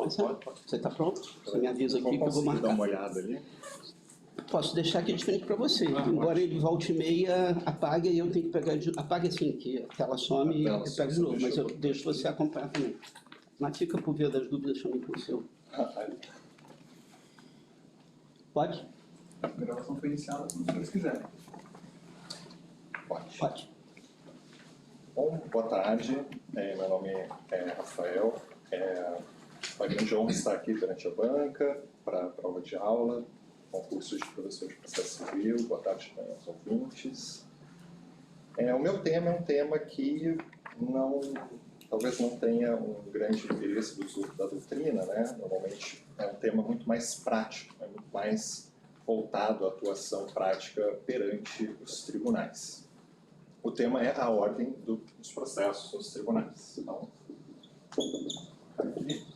Marcelo? Você está pronto? Você me avisa aqui que eu vou marcar. Dar uma olhada ali. Posso deixar aqui de frente para você. Embora ele volte e meia, apague e eu tenho que pegar de... Apague assim, que a tela some e eu pego de novo. Mas eu deixo você acompanhar também. Mas fica por via das dúvidas também com o seu. Pode? A gravação foi iniciada como os senhores quiserem. Pode. Bom, boa tarde. Meu nome é Rafael. É uma grande honra estar aqui perante a banca para a prova de aula, concurso de professor de processo civil. Boa tarde também aos ouvintes. O meu tema é um tema que talvez não tenha um grande interesse do uso da doutrina, né? Normalmente é um tema muito mais prático, muito mais voltado à atuação prática perante os tribunais. O tema é a ordem dos processos nos tribunais. Então, aqui.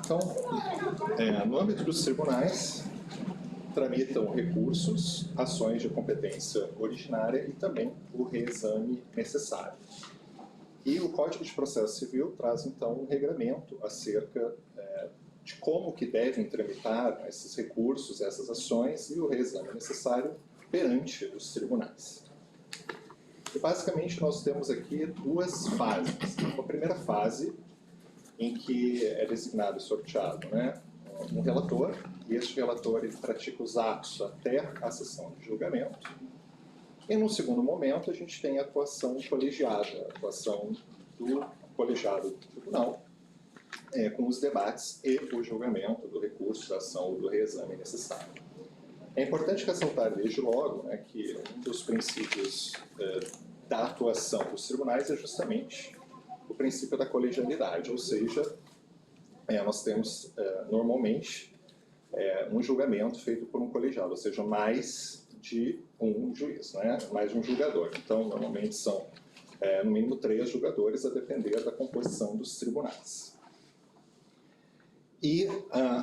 Então, no âmbito dos tribunais, tramitam recursos, ações de competência originária e também o reexame necessário. E o Código de Processo Civil traz, então, um regramento acerca de como que devem tramitar esses recursos, essas ações e o reexame necessário perante os tribunais. E, basicamente, nós temos aqui duas fases. A primeira fase, em que é designado e sorteado, né, um relator, e este relator ele pratica os atos até a sessão de julgamento. E, num segundo momento, a gente tem a atuação colegiada, a atuação do colegiado do tribunal, com os debates e o julgamento do recurso, da ação ou do reexame necessário. É importante ressaltar desde logo, né, que um dos princípios da atuação dos tribunais é justamente o princípio da colegialidade, ou seja, nós temos normalmente um julgamento feito por um colegiado, ou seja, mais de um juiz, né? Mais de um julgador. Então, normalmente são no mínimo 3 julgadores, a depender da composição dos tribunais. E,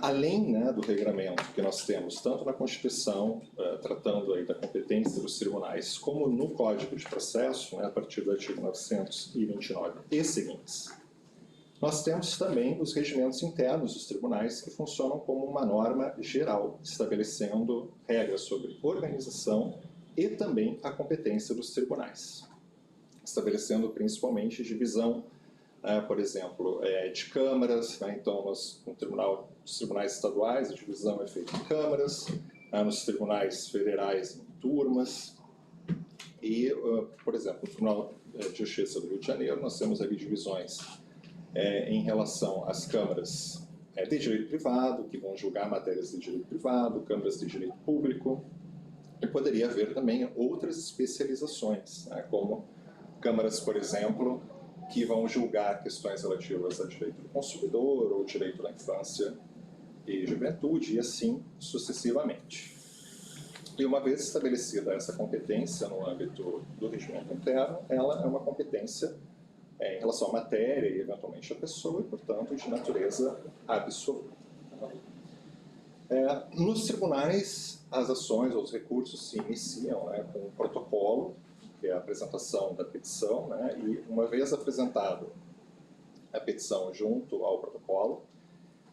além, né, do regramento que nós temos, tanto na Constituição, tratando aí da competência dos tribunais, como no Código de Processo, né, a partir do artigo 929 e seguintes, nós temos também os regimentos internos dos tribunais, que funcionam como uma norma geral, estabelecendo regras sobre organização e também a competência dos tribunais, estabelecendo principalmente divisão, por exemplo, de câmaras, né? Então, nos tribunais estaduais, a divisão é feita em câmaras, nos tribunais federais, em turmas, e, por exemplo, no Tribunal de Justiça do Rio de Janeiro, nós temos ali divisões em relação às câmaras de direito privado, que vão julgar matérias de direito privado, câmaras de direito público, e poderia haver também outras especializações, né? Como câmaras, por exemplo, que vão julgar questões relativas a direito do consumidor ou direito da infância e juventude, e assim sucessivamente. E uma vez estabelecida essa competência no âmbito do regimento interno, ela é uma competência em relação à matéria e, eventualmente, à pessoa, e, portanto, de natureza absoluta. Nos tribunais, as ações ou os recursos se iniciam, né, com um protocolo, que é a apresentação da petição, né, e uma vez apresentado a petição junto ao protocolo,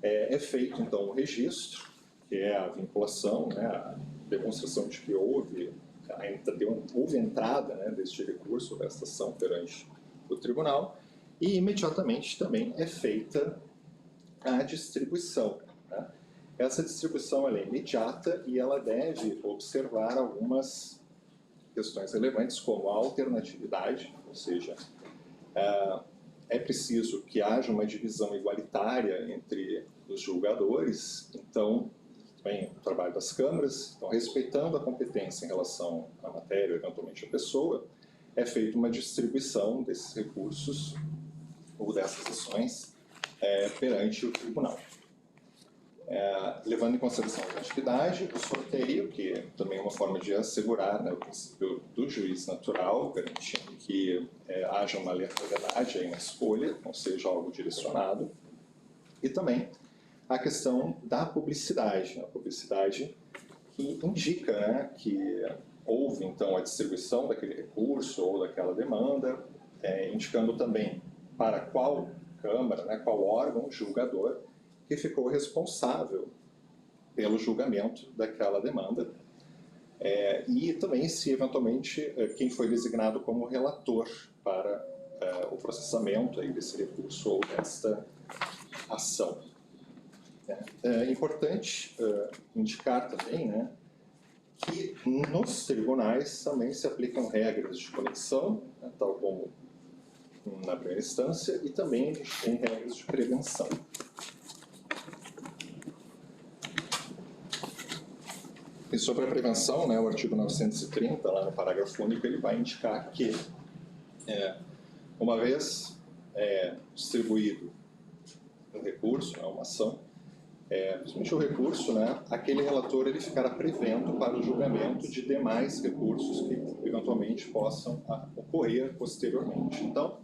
é feito então o registro, que é a vinculação, né, a demonstração de que houve entrada, né, deste recurso, desta ação perante o tribunal, e imediatamente também é feita a distribuição, né. Essa distribuição ela é imediata e ela deve observar algumas questões relevantes, como a alternatividade, ou seja, é preciso que haja uma divisão igualitária entre os julgadores, então, também o trabalho das câmaras, então, respeitando a competência em relação à matéria, eventualmente à pessoa, é feita uma distribuição desses recursos ou dessas ações perante o tribunal. Levando em consideração a atividade, o sorteio, que também é uma forma de assegurar, né, o princípio do juiz natural, garantindo que haja uma aleatoriedade aí na escolha, não seja algo direcionado, e também a questão da publicidade, a publicidade que indica, né, que houve, então, a distribuição daquele recurso ou daquela demanda, indicando também para qual Câmara, né, qual órgão julgador que ficou responsável pelo julgamento daquela demanda, e também se, eventualmente, quem foi designado como relator para o processamento aí desse recurso ou desta ação. É importante indicar também, né, que nos tribunais também se aplicam regras de conexão, né, tal como na primeira instância, e também a gente tem regras de prevenção. E sobre a prevenção, né, o artigo 930, lá no parágrafo único, ele vai indicar que, uma vez distribuído um recurso, uma ação, principalmente o recurso, né, aquele relator ele ficará prevento para o julgamento de demais recursos que eventualmente possam ocorrer posteriormente. Então,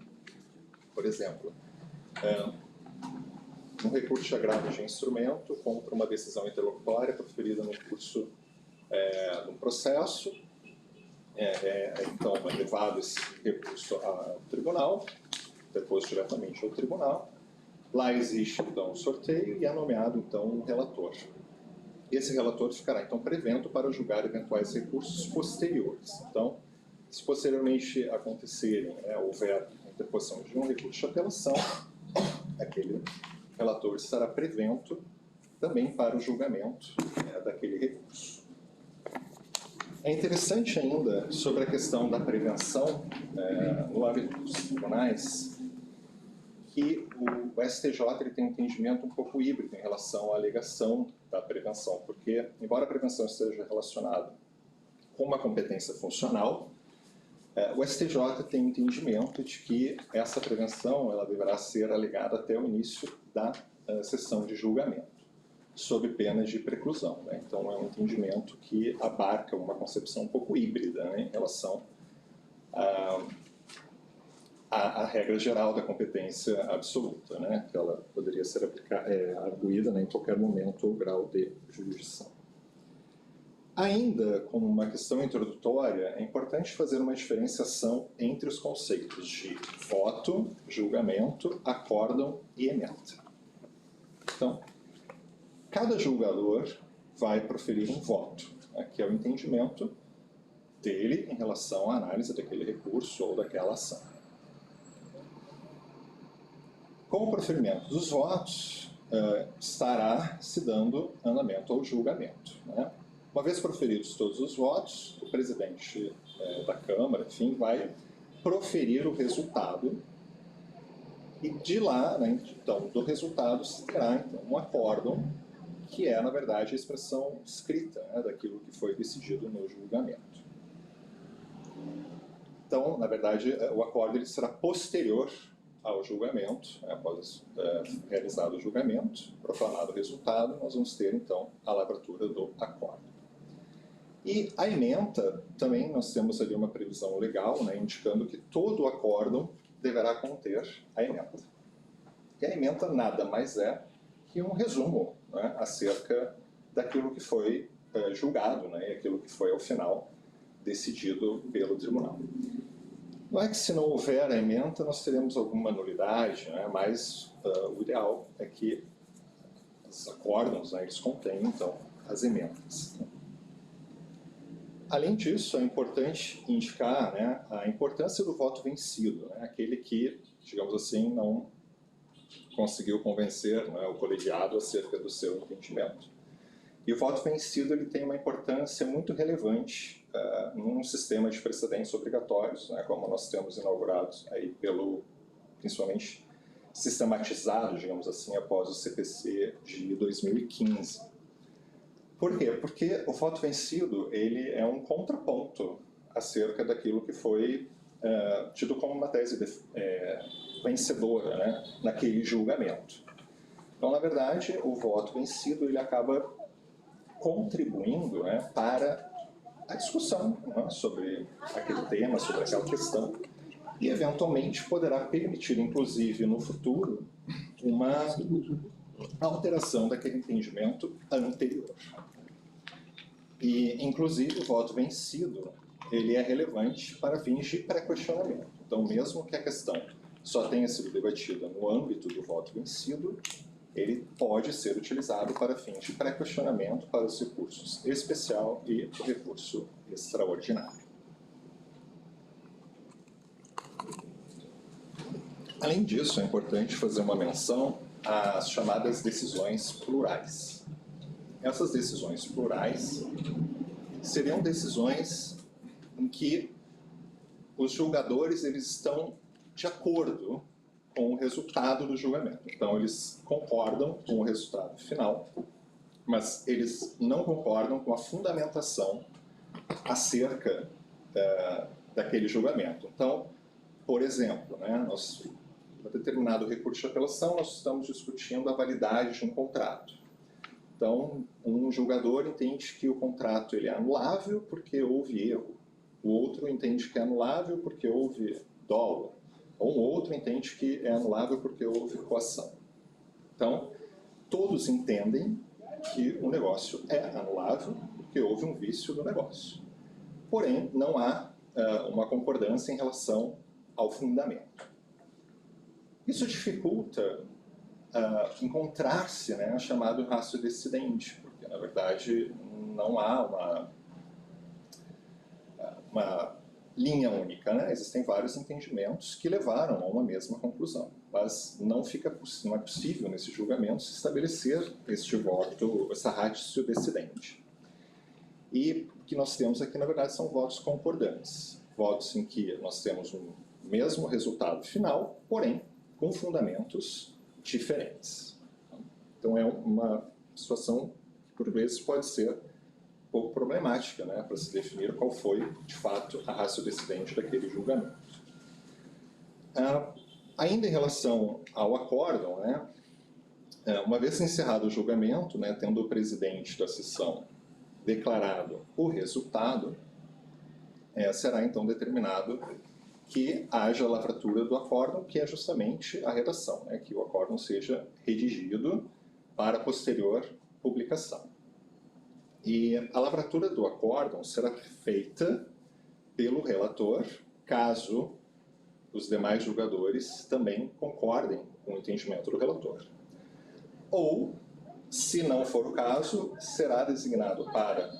por exemplo, um recurso de agravo de instrumento contra uma decisão interlocutória proferida no curso de um processo, então é levado esse recurso ao tribunal, depois diretamente ao tribunal. Lá existe, então, o sorteio e é nomeado, então, um relator. Esse relator ficará, então, prevento para julgar eventuais recursos posteriores. Então, se posteriormente acontecerem, houver a interposição de um recurso de apelação, aquele relator estará prevento também para o julgamento daquele recurso. É interessante ainda, sobre a questão da prevenção no âmbito dos tribunais, que o STJ ele tem um entendimento um pouco híbrido em relação à alegação da prevenção, porque, embora a prevenção esteja relacionada com uma competência funcional, o STJ tem um entendimento de que essa prevenção ela deverá ser alegada até o início da sessão de julgamento, sob pena de preclusão. Né? Então, é um entendimento que abarca uma concepção um pouco híbrida, né, em relação a regra geral da competência absoluta, né, que ela poderia ser arguída, né, em qualquer momento ou grau de jurisdição. Ainda como uma questão introdutória, é importante fazer uma diferenciação entre os conceitos de voto, julgamento, acórdão e ementa. Então, cada julgador vai proferir um voto, né, que é o entendimento dele em relação à análise daquele recurso ou daquela ação. Com o proferimento dos votos, estará se dando andamento ao julgamento. Né? Uma vez proferidos todos os votos, o presidente da Câmara, enfim, vai proferir o resultado e de lá, né, então, do resultado se terá então, um acórdão, que é, na verdade, a expressão escrita, né, daquilo que foi decidido no julgamento. Então, na verdade, o acórdão ele será posterior ao julgamento, após realizado o julgamento, proclamado o resultado, nós vamos ter, então, a lavratura do acórdão. E a ementa, também nós temos ali uma previsão legal, né, indicando que todo o acórdão deverá conter a ementa. E a ementa nada mais é que um resumo, né, acerca daquilo que foi julgado, né, e aquilo que foi, ao final, decidido pelo tribunal. Não é que se não houver a ementa nós teremos alguma nulidade, né? Mas o ideal é que os acórdãos, né, eles contêm, então, as ementas. Além disso, é importante indicar, né, a importância do voto vencido, né, aquele que, digamos assim, não conseguiu convencer, né, o colegiado acerca do seu entendimento. E o voto vencido ele tem uma importância muito relevante num sistema de precedentes obrigatórios, né, como nós temos inaugurados aí principalmente sistematizado, digamos assim, após o CPC de 2015. Por quê? Porque o voto vencido ele é um contraponto acerca daquilo que foi tido como uma tese vencedora, né, naquele julgamento. Então, na verdade, o voto vencido ele acaba contribuindo, né, para a discussão, né, sobre aquele tema, sobre aquela questão, e eventualmente poderá permitir, inclusive no futuro, uma alteração daquele entendimento anterior. E, inclusive, o voto vencido, ele é relevante para fins de pré-questionamento. Então, mesmo que a questão só tenha sido debatida no âmbito do voto vencido, ele pode ser utilizado para fins de pré-questionamento para os recursos especial e o recurso extraordinário. Além disso, é importante fazer uma menção às chamadas decisões plurais. Essas decisões plurais seriam decisões em que os julgadores eles estão de acordo com o resultado do julgamento. Então, eles concordam com o resultado final, mas eles não concordam com a fundamentação acerca daquele julgamento. Então, por exemplo, né, para determinado recurso de apelação, nós estamos discutindo a validade de um contrato. Então, um julgador entende que o contrato ele é anulável porque houve erro. O outro entende que é anulável porque houve dolo. Ou um outro entende que é anulável porque houve coação. Então, todos entendem que o negócio é anulável porque houve um vício do negócio. Porém, não há uma concordância em relação ao fundamento. Isso dificulta encontrar-se, né, chamado ratio decidente, porque, na verdade, não há uma linha única, né? Existem vários entendimentos que levaram a uma mesma conclusão, mas não é possível nesse julgamento se estabelecer este voto, essa ratio decidente. E o que nós temos aqui, na verdade, são votos concordantes, votos em que nós temos um mesmo resultado final, porém com fundamentos diferentes. Então é uma situação que, por vezes, pode ser um pouco problemática, né, para se definir qual foi, de fato, a ratio decidente daquele julgamento. Ainda em relação ao acórdão, né, uma vez encerrado o julgamento, né, tendo o presidente da sessão declarado o resultado, será então determinado que haja a lavratura do acórdão, que é justamente a redação, né, que o acórdão seja redigido para posterior publicação. E a lavratura do acórdão será feita pelo relator, caso os demais julgadores também concordem com o entendimento do relator. Ou, se não for o caso, será designado para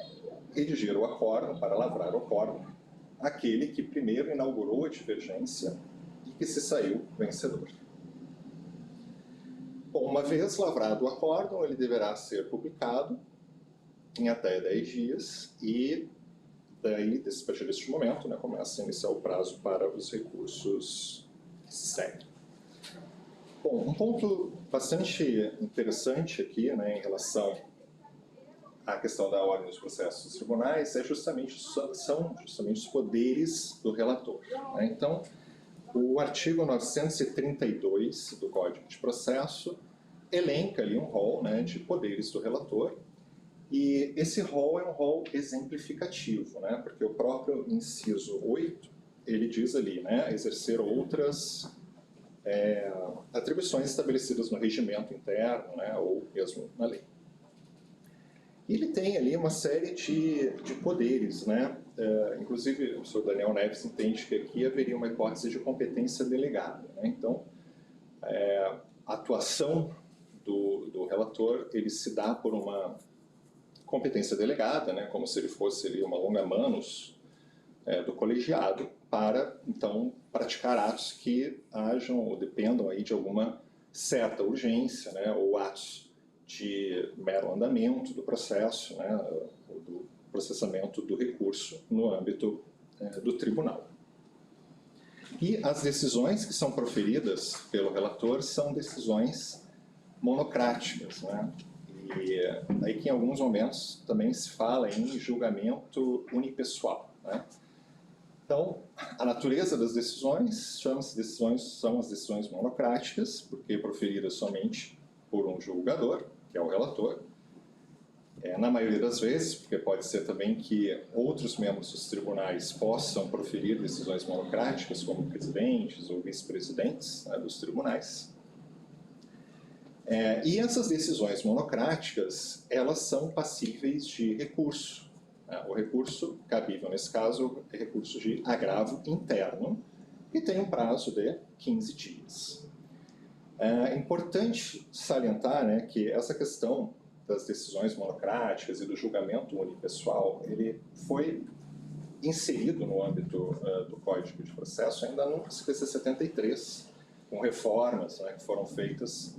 redigir o acórdão, para lavrar o acórdão, aquele que primeiro inaugurou a divergência e que se saiu vencedor. Bom, uma vez lavrado o acórdão, ele deverá ser publicado em até 10 dias e daí, a partir deste momento, né, começa a iniciar o prazo para os recursos que se seguem. Bom, um ponto bastante interessante aqui, né, em relação à questão da ordem dos processos dos tribunais são justamente os poderes do relator, né? Então, o artigo 932 do Código de Processo elenca ali um rol, né, de poderes do relator, e esse rol é um rol exemplificativo, né, porque o próprio inciso 8, ele diz ali, né, exercer outras atribuições estabelecidas no regimento interno, né, ou mesmo na lei. E ele tem ali uma série de poderes, né? Inclusive, o professor Daniel Neves entende que aqui haveria uma hipótese de competência delegada, né? Então, a atuação do relator, ele se dá por uma competência delegada, né? Como se ele fosse ali uma longa manus do colegiado, para, então, praticar atos que hajam ou dependam aí de alguma certa urgência, né? Ou atos de mero andamento do processo, né, do processamento do recurso no âmbito do tribunal. E as decisões que são proferidas pelo relator são decisões monocráticas, né? E aí que em alguns momentos também se fala em julgamento unipessoal, né? Então, a natureza das decisões são as decisões monocráticas, porque proferidas somente por um julgador, que é o relator, na maioria das vezes, porque pode ser também que outros membros dos tribunais possam proferir decisões monocráticas, como presidentes ou vice-presidentes, né, dos tribunais. E essas decisões monocráticas, elas são passíveis de recurso. O recurso cabível, nesse caso, é recurso de agravo interno, e tem um prazo de 15 dias. É importante salientar, né, que essa questão das decisões monocráticas e do julgamento unipessoal, ele foi inserido no âmbito do Código de Processo ainda no CPC 73, com reformas, né, que foram feitas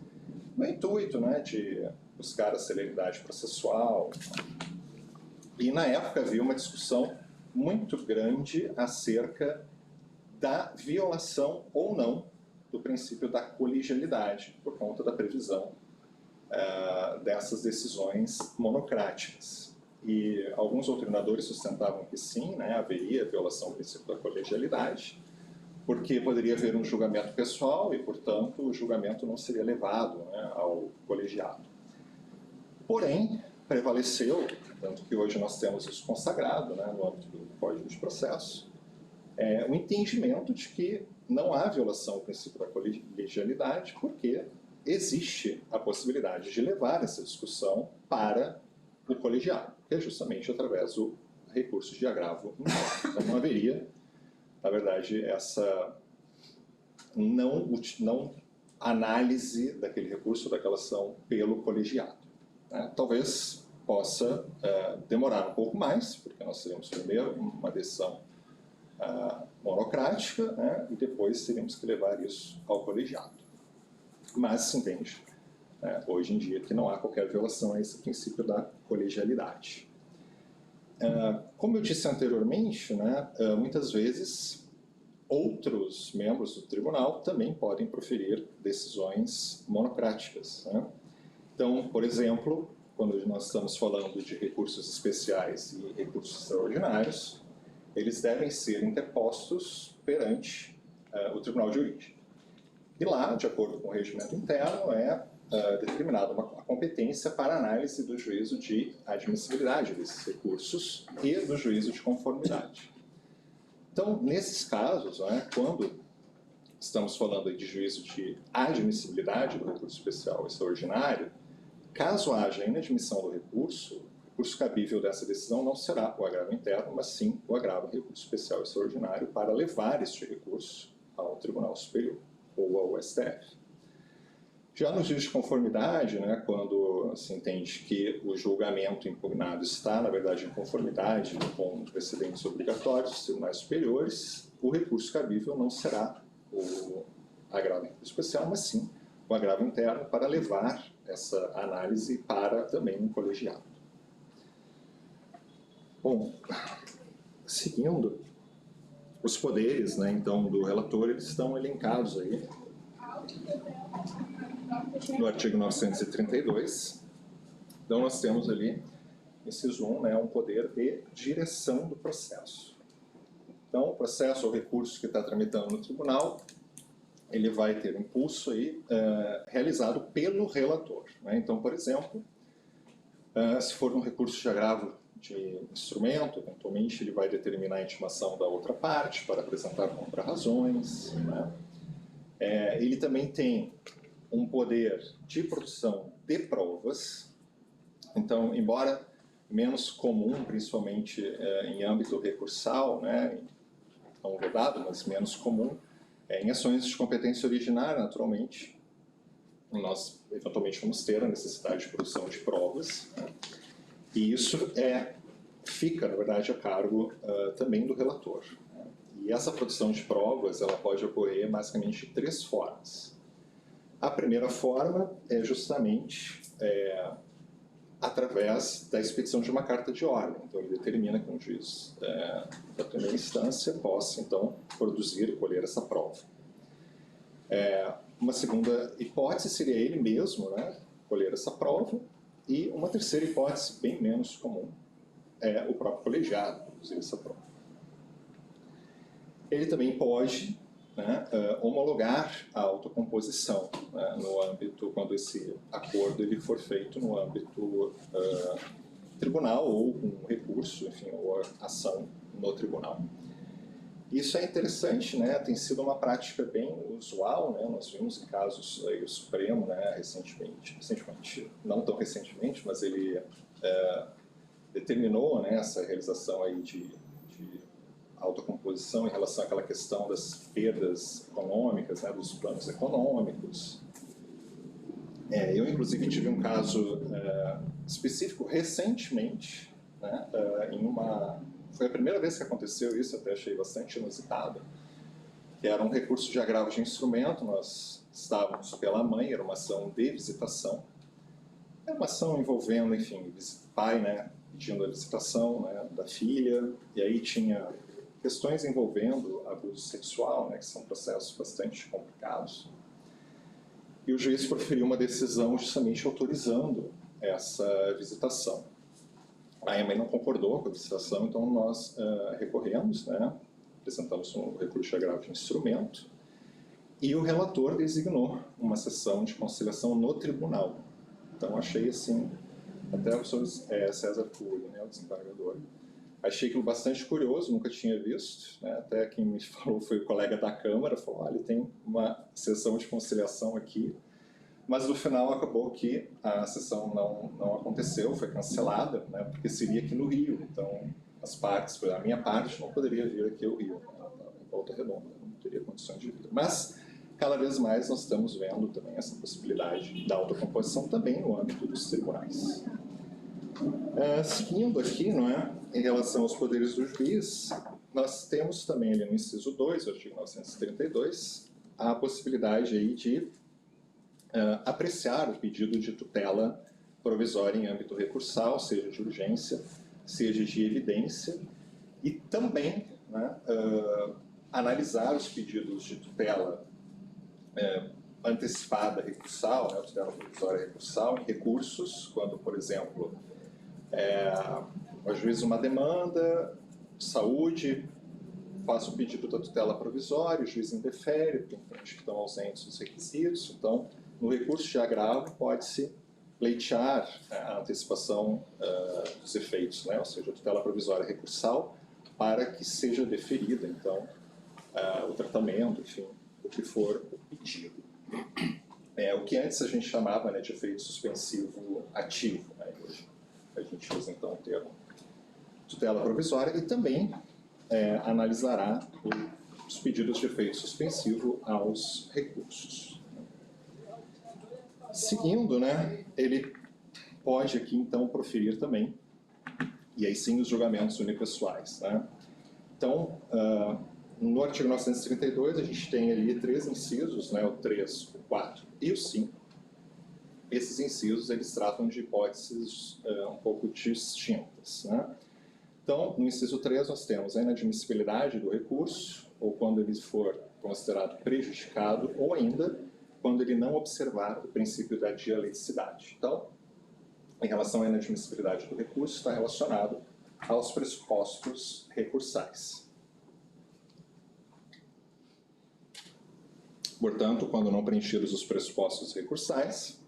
no intuito, né, de buscar a celeridade processual. E na época havia uma discussão muito grande acerca da violação ou não do princípio da colegialidade, por conta da previsão dessas decisões monocráticas. E alguns doutrinadores sustentavam que sim, né, haveria violação do princípio da colegialidade, porque poderia haver um julgamento pessoal e, portanto, o julgamento não seria levado, né, ao colegiado. Porém, prevaleceu, tanto que hoje nós temos isso consagrado, né, no âmbito do Código de Processo, o entendimento de que não há violação do princípio da colegialidade, porque existe a possibilidade de levar essa discussão para o colegiado, que é justamente através do recurso de agravo interno. Então não haveria, na verdade, essa não análise daquele recurso, daquela ação pelo colegiado. Talvez possa demorar um pouco mais, porque nós teremos primeiro uma decisão monocrática, né, e depois teríamos que levar isso ao colegiado. Mas se entende, hoje em dia, que não há qualquer violação a esse princípio da colegialidade. Como eu disse anteriormente, né, muitas vezes outros membros do tribunal também podem proferir decisões monocráticas, né? Então, por exemplo, quando nós estamos falando de recursos especiais e recursos extraordinários, eles devem ser interpostos perante o tribunal de origem. E lá, de acordo com o regimento interno, determinada a competência para análise do juízo de admissibilidade desses recursos e do juízo de conformidade. Então, nesses casos, quando estamos falando de juízo de admissibilidade do recurso especial extraordinário, caso haja inadmissão do recurso, o recurso cabível dessa decisão não será o agravo interno, mas sim o agravo recurso especial extraordinário para levar este recurso ao Tribunal Superior ou ao STF. Já no juízo de conformidade, quando se entende que o julgamento impugnado está, na verdade, em conformidade com precedentes obrigatórios dos tribunais superiores, o recurso cabível não será o agravo especial, mas sim o agravo interno para levar essa análise para também um colegiado. Bom, seguindo, os poderes, então, do relator, eles estão elencados aí no artigo 932. Então, nós temos ali, inciso 1, um poder de direção do processo. Então, o processo ou recurso que está tramitando no tribunal, ele vai ter um impulso aí, realizado pelo relator. Então, por exemplo, se for um recurso de agravo de instrumento, eventualmente ele vai determinar a intimação da outra parte para apresentar contrarrazões. Ele também tem um poder de produção de provas. Então, embora menos comum, principalmente em âmbito recursal, não vedado, mas menos comum, em ações de competência originária, naturalmente, nós eventualmente vamos ter a necessidade de produção de provas, e isso fica, na verdade, a cargo também do relator. E essa produção de provas ela pode ocorrer basicamente de 3 formas. A primeira forma é justamente através da expedição de uma carta de ordem. Então, ele determina que um juiz da primeira instância possa, então, produzir e colher essa prova. Uma segunda hipótese seria ele mesmo, colher essa prova. E uma terceira hipótese, bem menos comum, é o próprio colegiado produzir essa prova. Ele também pode homologar a autocomposição no âmbito, quando esse acordo ele for feito no âmbito tribunal ou um recurso, enfim, ou ação no tribunal. Isso é interessante, né? Tem sido uma prática bem usual, né? Nós vimos em casos aí o Supremo, né? Recentemente, não tão recentemente, mas ele determinou, né, essa realização aí de autocomposição em relação àquela questão das perdas econômicas, né? Dos planos econômicos. Eu, inclusive, tive um caso específico recentemente, né? Foi a primeira vez que aconteceu isso, até achei bastante inusitado, que era um recurso de agravo de instrumento. Nós estávamos pela mãe, era uma ação de visitação. Era uma ação envolvendo, enfim, pai, né, pedindo a visitação, né, da filha, e aí tinha questões envolvendo abuso sexual, né, que são processos bastante complicados. E o juiz proferiu uma decisão justamente autorizando essa visitação. A mãe não concordou com a visitação, então nós recorremos, né, apresentamos um recurso de agravo de instrumento, e o relator designou uma sessão de conciliação no tribunal. Então achei assim, até o professor César Cury, né, o desembargador, achei aquilo bastante curioso, nunca tinha visto, né, até quem me falou foi o colega da Câmara, falou, olha, tem uma sessão de conciliação aqui, mas no final acabou que a sessão não aconteceu, foi cancelada, né, porque seria aqui no Rio, então as partes, a minha parte não poderia vir aqui ao Rio, em Volta Redonda, não teria condições de vir. Mas, cada vez mais, nós estamos vendo também essa possibilidade da autocomposição também no âmbito dos tribunais. Seguindo aqui, não é, em relação aos poderes do juiz, nós temos também ali no inciso 2, artigo 932, a possibilidade aí de apreciar o pedido de tutela provisória em âmbito recursal, seja de urgência, seja de evidência, e também, né, analisar os pedidos de tutela antecipada recursal, né, tutela provisória recursal, em recursos, quando, por exemplo, o juiz uma demanda de saúde, faz o pedido da tutela provisória, o juiz indefere, porque entende que estão ausentes os requisitos, então, no recurso de agravo, pode-se pleitear a antecipação dos efeitos, né? Ou seja, a tutela provisória recursal, para que seja deferida, então, o tratamento, enfim, o que for o pedido. O que antes a gente chamava, né, de efeito suspensivo ativo, né? Hoje a gente usa, então, o termo tutela provisória, e também analisará os pedidos de efeito suspensivo aos recursos. Seguindo, né, ele pode aqui, então, proferir também, e aí sim, os julgamentos unipessoais, né? Então, no artigo 932, a gente tem ali 3 incisos, né, o 3, o 4 e o 5. Esses incisos, eles tratam de hipóteses um pouco distintas, né? Então, no inciso 3, nós temos a inadmissibilidade do recurso, ou quando ele for considerado prejudicado, ou ainda quando ele não observar o princípio da dialeticidade. Então, em relação à inadmissibilidade do recurso, está relacionado aos pressupostos recursais. Portanto, quando não preenchidos os pressupostos recursais,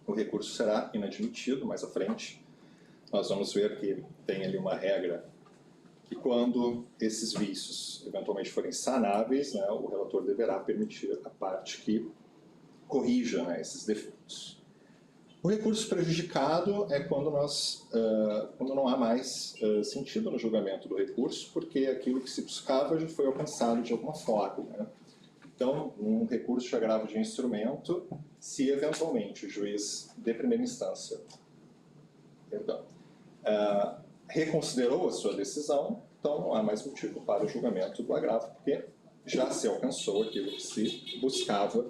o recurso será inadmitido. Mais à frente, nós vamos ver que tem ali uma regra que quando esses vícios eventualmente forem sanáveis, né, o relator deverá permitir a parte que corrija, né, esses defeitos. O recurso prejudicado é quando quando não há mais sentido no julgamento do recurso, porque aquilo que se buscava já foi alcançado de alguma forma, né? Então, um recurso de agravo de instrumento, se eventualmente o juiz de primeira instância reconsiderou a sua decisão, então não há mais motivo para o julgamento do agravo, porque já se alcançou aquilo que se buscava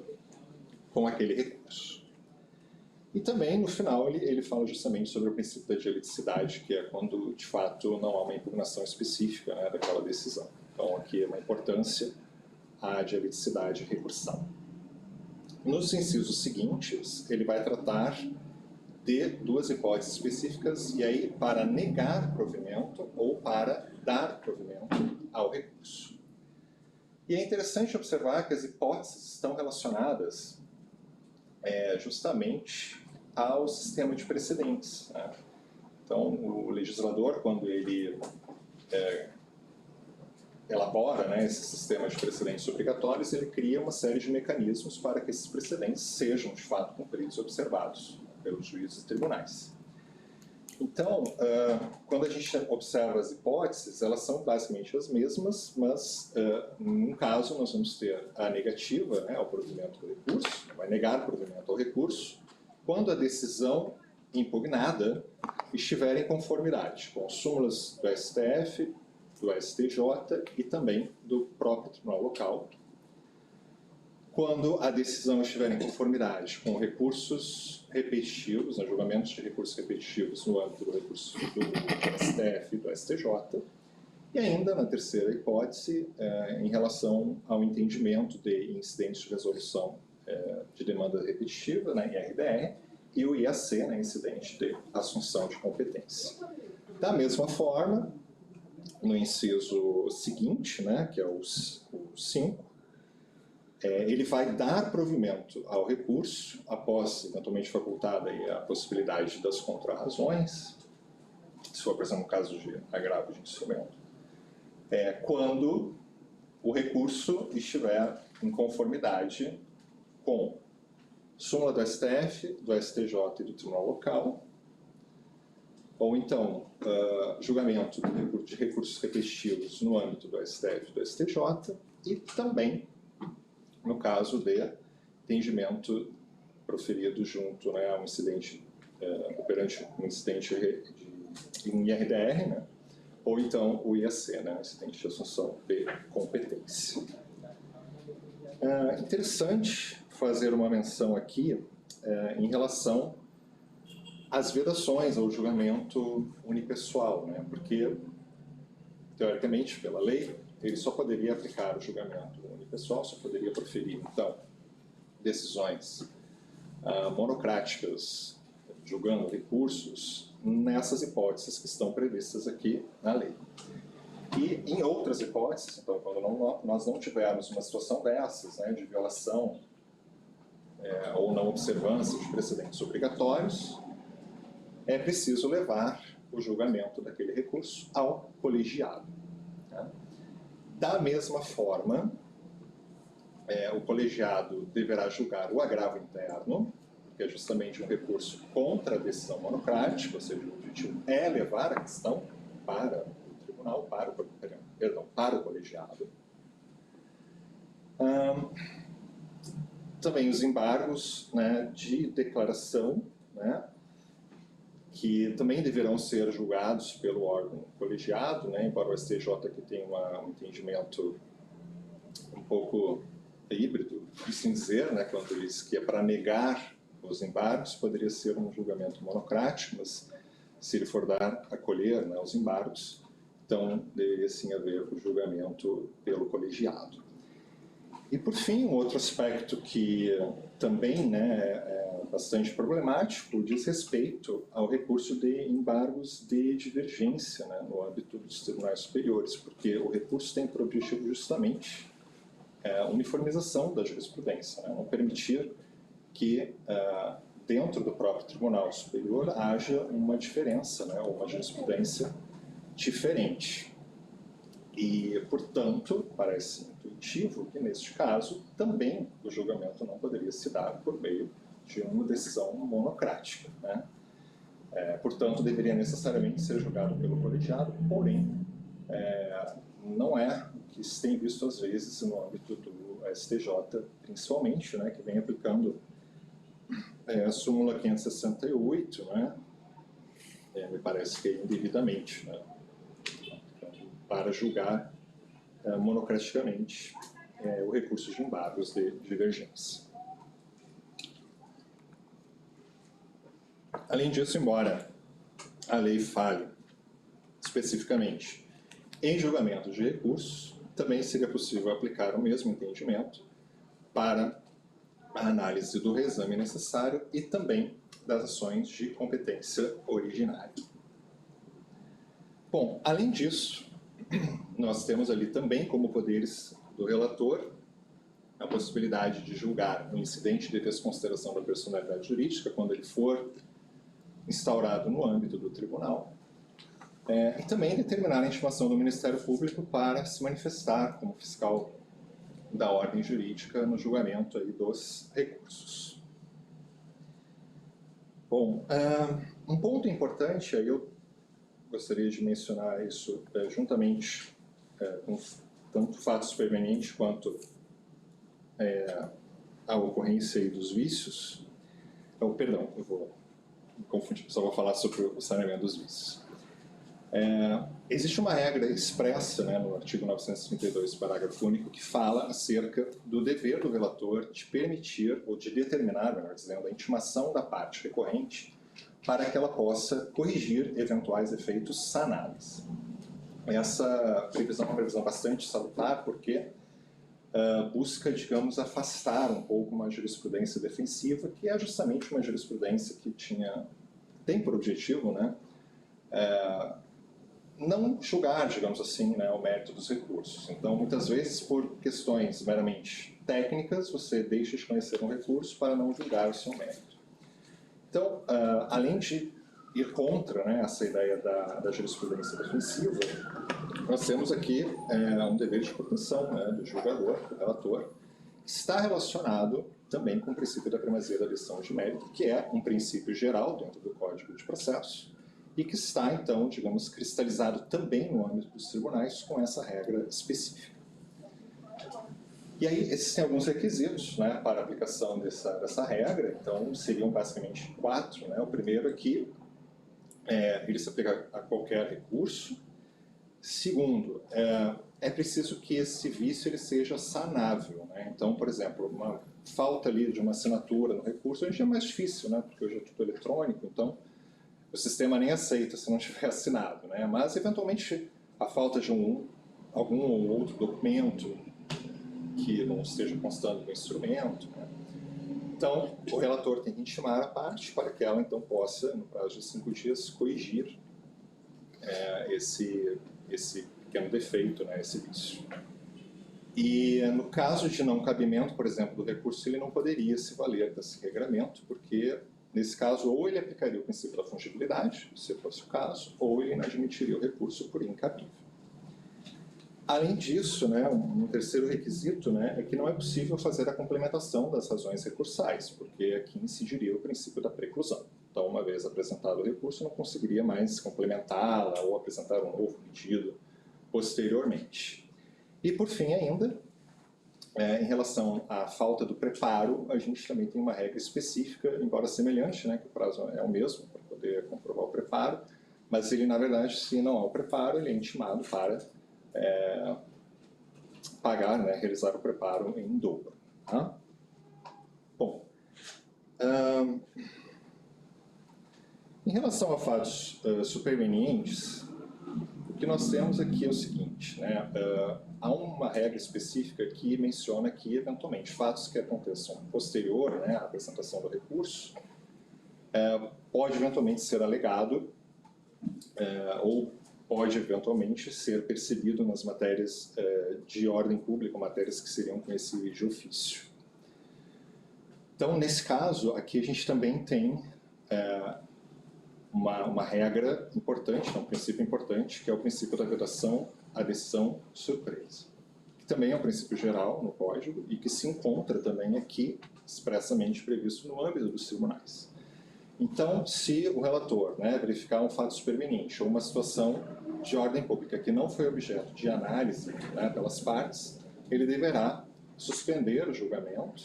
com aquele recurso. E também, no final, ele fala justamente sobre o princípio da dialeticidade, que é quando, de fato, não há uma impugnação específica, né, daquela decisão. Então, aqui é uma importância à dialeticidade recursal. Nos incisos seguintes, ele vai tratar de 2 hipóteses específicas, e aí para negar provimento ou para dar provimento ao recurso. E é interessante observar que as hipóteses estão relacionadas justamente ao sistema de precedentes, né? Então, o legislador, quando ele elabora, né, esse sistema de precedentes obrigatórios, ele cria uma série de mecanismos para que esses precedentes sejam, de fato, cumpridos e observados pelos juízes e tribunais. Então, quando a gente observa as hipóteses, elas são basicamente as mesmas, mas, num caso, nós vamos ter a negativa, né, ao provimento do recurso, vai negar o provimento ao recurso, quando a decisão impugnada estiver em conformidade com as súmulas do STF, do STJ e também do próprio tribunal local, quando a decisão estiver em conformidade com recursos repetitivos, julgamentos de recursos repetitivos no âmbito do recurso do STF e do STJ, e ainda, na terceira hipótese, em relação ao entendimento de incidentes de resolução de demanda repetitiva, né, IRDR, e o IAC, né, incidente de assunção de competência. Da mesma forma, no inciso seguinte, né, que é o 5, ele vai dar provimento ao recurso, após eventualmente facultada aí a possibilidade das contrarrazões, se for, por exemplo, um caso de agravo de instrumento, quando o recurso estiver em conformidade com súmula do STF, do STJ e do Tribunal Local, ou então julgamento de recursos repetitivos no âmbito do STF e do STJ, e também no caso de entendimento proferido junto, né, a um incidente, operante um incidente em IRDR, né, ou então o IAC, né, incidente de assunção de competência. Interessante fazer uma menção aqui em relação às vedações ao julgamento unipessoal, né, porque, teoricamente, pela lei, ele só poderia aplicar o julgamento unipessoal, só poderia proferir, então, decisões monocráticas, julgando recursos, nessas hipóteses que estão previstas aqui na lei. E em outras hipóteses, então, quando nós não tivermos uma situação dessas, né, de violação ou não observância de precedentes obrigatórios, é preciso levar o julgamento daquele recurso ao colegiado. Né? Da mesma forma, o colegiado deverá julgar o agravo interno, que é justamente um recurso contra a decisão monocrática, ou seja, o objetivo é levar a questão para o tribunal, para o colegiado. Também os embargos, né, de declaração, né, que também deverão ser julgados pelo órgão colegiado, né, embora o STJ aqui tenha um entendimento um pouco híbrido, assim dizer, né, quando diz que é para negar os embargos, poderia ser um julgamento monocrático, mas se ele for acolher, né, os embargos, então deveria sim haver o julgamento pelo colegiado. E por fim, um outro aspecto que também, né, é bastante problemático diz respeito ao recurso de embargos de divergência, né, no âmbito dos tribunais superiores, porque o recurso tem por objetivo justamente a uniformização da jurisprudência, né, não permitir que dentro do próprio tribunal superior haja uma diferença, né, ou uma jurisprudência diferente. E, portanto, parece intuitivo que, neste caso, também o julgamento não poderia se dar por meio de uma decisão monocrática. Né? Portanto, deveria necessariamente ser julgado pelo colegiado, porém, não é o que se tem visto às vezes no âmbito do STJ, principalmente, né, que vem aplicando a súmula 568, né, me parece que é indevidamente, né, para julgar monocraticamente o recurso de embargos de divergência. Além disso, embora a lei fale especificamente em julgamento de recursos, também seria possível aplicar o mesmo entendimento para a análise do reexame necessário e também das ações de competência originária. Bom, além disso, nós temos ali também como poderes do relator a possibilidade de julgar um incidente de desconsideração da personalidade jurídica quando ele for instaurado no âmbito do tribunal, E também determinar a intimação do Ministério Público para se manifestar como fiscal da ordem jurídica no julgamento aí dos recursos. Bom, um ponto importante, aí eu gostaria de mencionar isso juntamente com tanto fato superveniente quanto a ocorrência aí dos vícios. Perdão, eu vou me confundir, só vou falar sobre o saneamento dos vícios. Existe uma regra expressa, né, no artigo 932, parágrafo único, que fala acerca do dever do relator de permitir, ou de determinar, melhor dizendo, a intimação da parte recorrente para que ela possa corrigir eventuais efeitos sanáveis. Essa previsão é uma previsão bastante salutar, porque busca, digamos, afastar um pouco uma jurisprudência defensiva, que é justamente uma jurisprudência que tem por objetivo, né, não julgar, digamos assim, né, o mérito dos recursos. Então, muitas vezes, por questões meramente técnicas, você deixa de conhecer um recurso para não julgar o seu mérito. Então, além de ir contra, né, essa ideia da jurisprudência defensiva, nós temos aqui um dever de proteção, né, do julgador, do relator, que está relacionado também com o princípio da primazia da decisão de mérito, que é um princípio geral dentro do Código de Processo, e que está, então, digamos, cristalizado também no âmbito dos tribunais com essa regra específica. E aí, existem alguns requisitos, né, para a aplicação dessa regra, então seriam basicamente 4. Né? O primeiro é que ele se aplica a qualquer recurso. Segundo, é preciso que esse vício ele seja sanável. Né? Então, por exemplo, uma falta ali de uma assinatura no recurso, hoje é mais difícil, né? Porque hoje é tudo eletrônico, então o sistema nem aceita se não tiver assinado, né? Mas, eventualmente, a falta de algum ou outro documento que não esteja constando no instrumento, né? Então, o relator tem que intimar a parte para que ela, então, possa, no prazo de 5 dias, corrigir esse pequeno defeito, né, esse vício. E, no caso de não cabimento, por exemplo, do recurso, ele não poderia se valer desse regramento, porque nesse caso, ou ele aplicaria o princípio da fungibilidade, se fosse o caso, ou ele inadmitiria o recurso por incabível. Além disso, né, um terceiro requisito, né, é que não é possível fazer a complementação das razões recursais, porque aqui incidiria o princípio da preclusão. Então, uma vez apresentado o recurso, não conseguiria mais complementá-la ou apresentar um novo pedido posteriormente. E, por fim, ainda, em relação à falta do preparo, a gente também tem uma regra específica, embora semelhante, né, que o prazo é o mesmo para poder comprovar o preparo, mas ele, na verdade, se não há o preparo, ele é intimado para pagar, né, realizar o preparo em dobro. Tá? Bom, em relação a fatos supervenientes, o que nós temos aqui é o seguinte, né, há uma regra específica que menciona que, eventualmente, fatos que aconteçam posterior, né, à apresentação do recurso, pode eventualmente ser alegado ou pode eventualmente ser percebido nas matérias de ordem pública, matérias que seriam conhecíveis de ofício. Então, nesse caso, aqui a gente também tem uma regra importante, um princípio importante, que é o princípio da vedação à decisão surpresa, que também é um princípio geral no Código e que se encontra também aqui expressamente previsto no âmbito dos tribunais. Então, se o relator, né, verificar um fato superveniente ou uma situação de ordem pública que não foi objeto de análise, né, pelas partes, ele deverá suspender o julgamento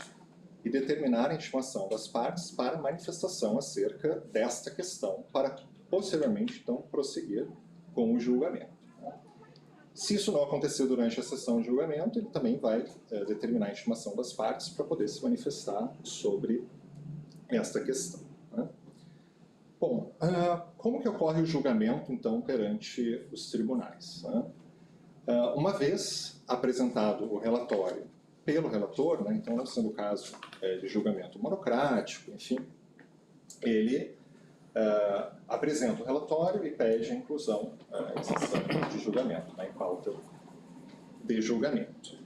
e determinar a intimação das partes para manifestação acerca desta questão, para posteriormente, então, prosseguir com o julgamento. Se isso não acontecer durante a sessão de julgamento, ele também vai determinar a intimação das partes para poder se manifestar sobre esta questão. Né? Bom, como que ocorre o julgamento, então, perante os tribunais? Né? Uma vez apresentado o relatório pelo relator, né, então, sendo o caso de julgamento monocrático, enfim, ele apresenta o relatório e pede a inclusão em sessão de julgamento, né, em pauta de julgamento.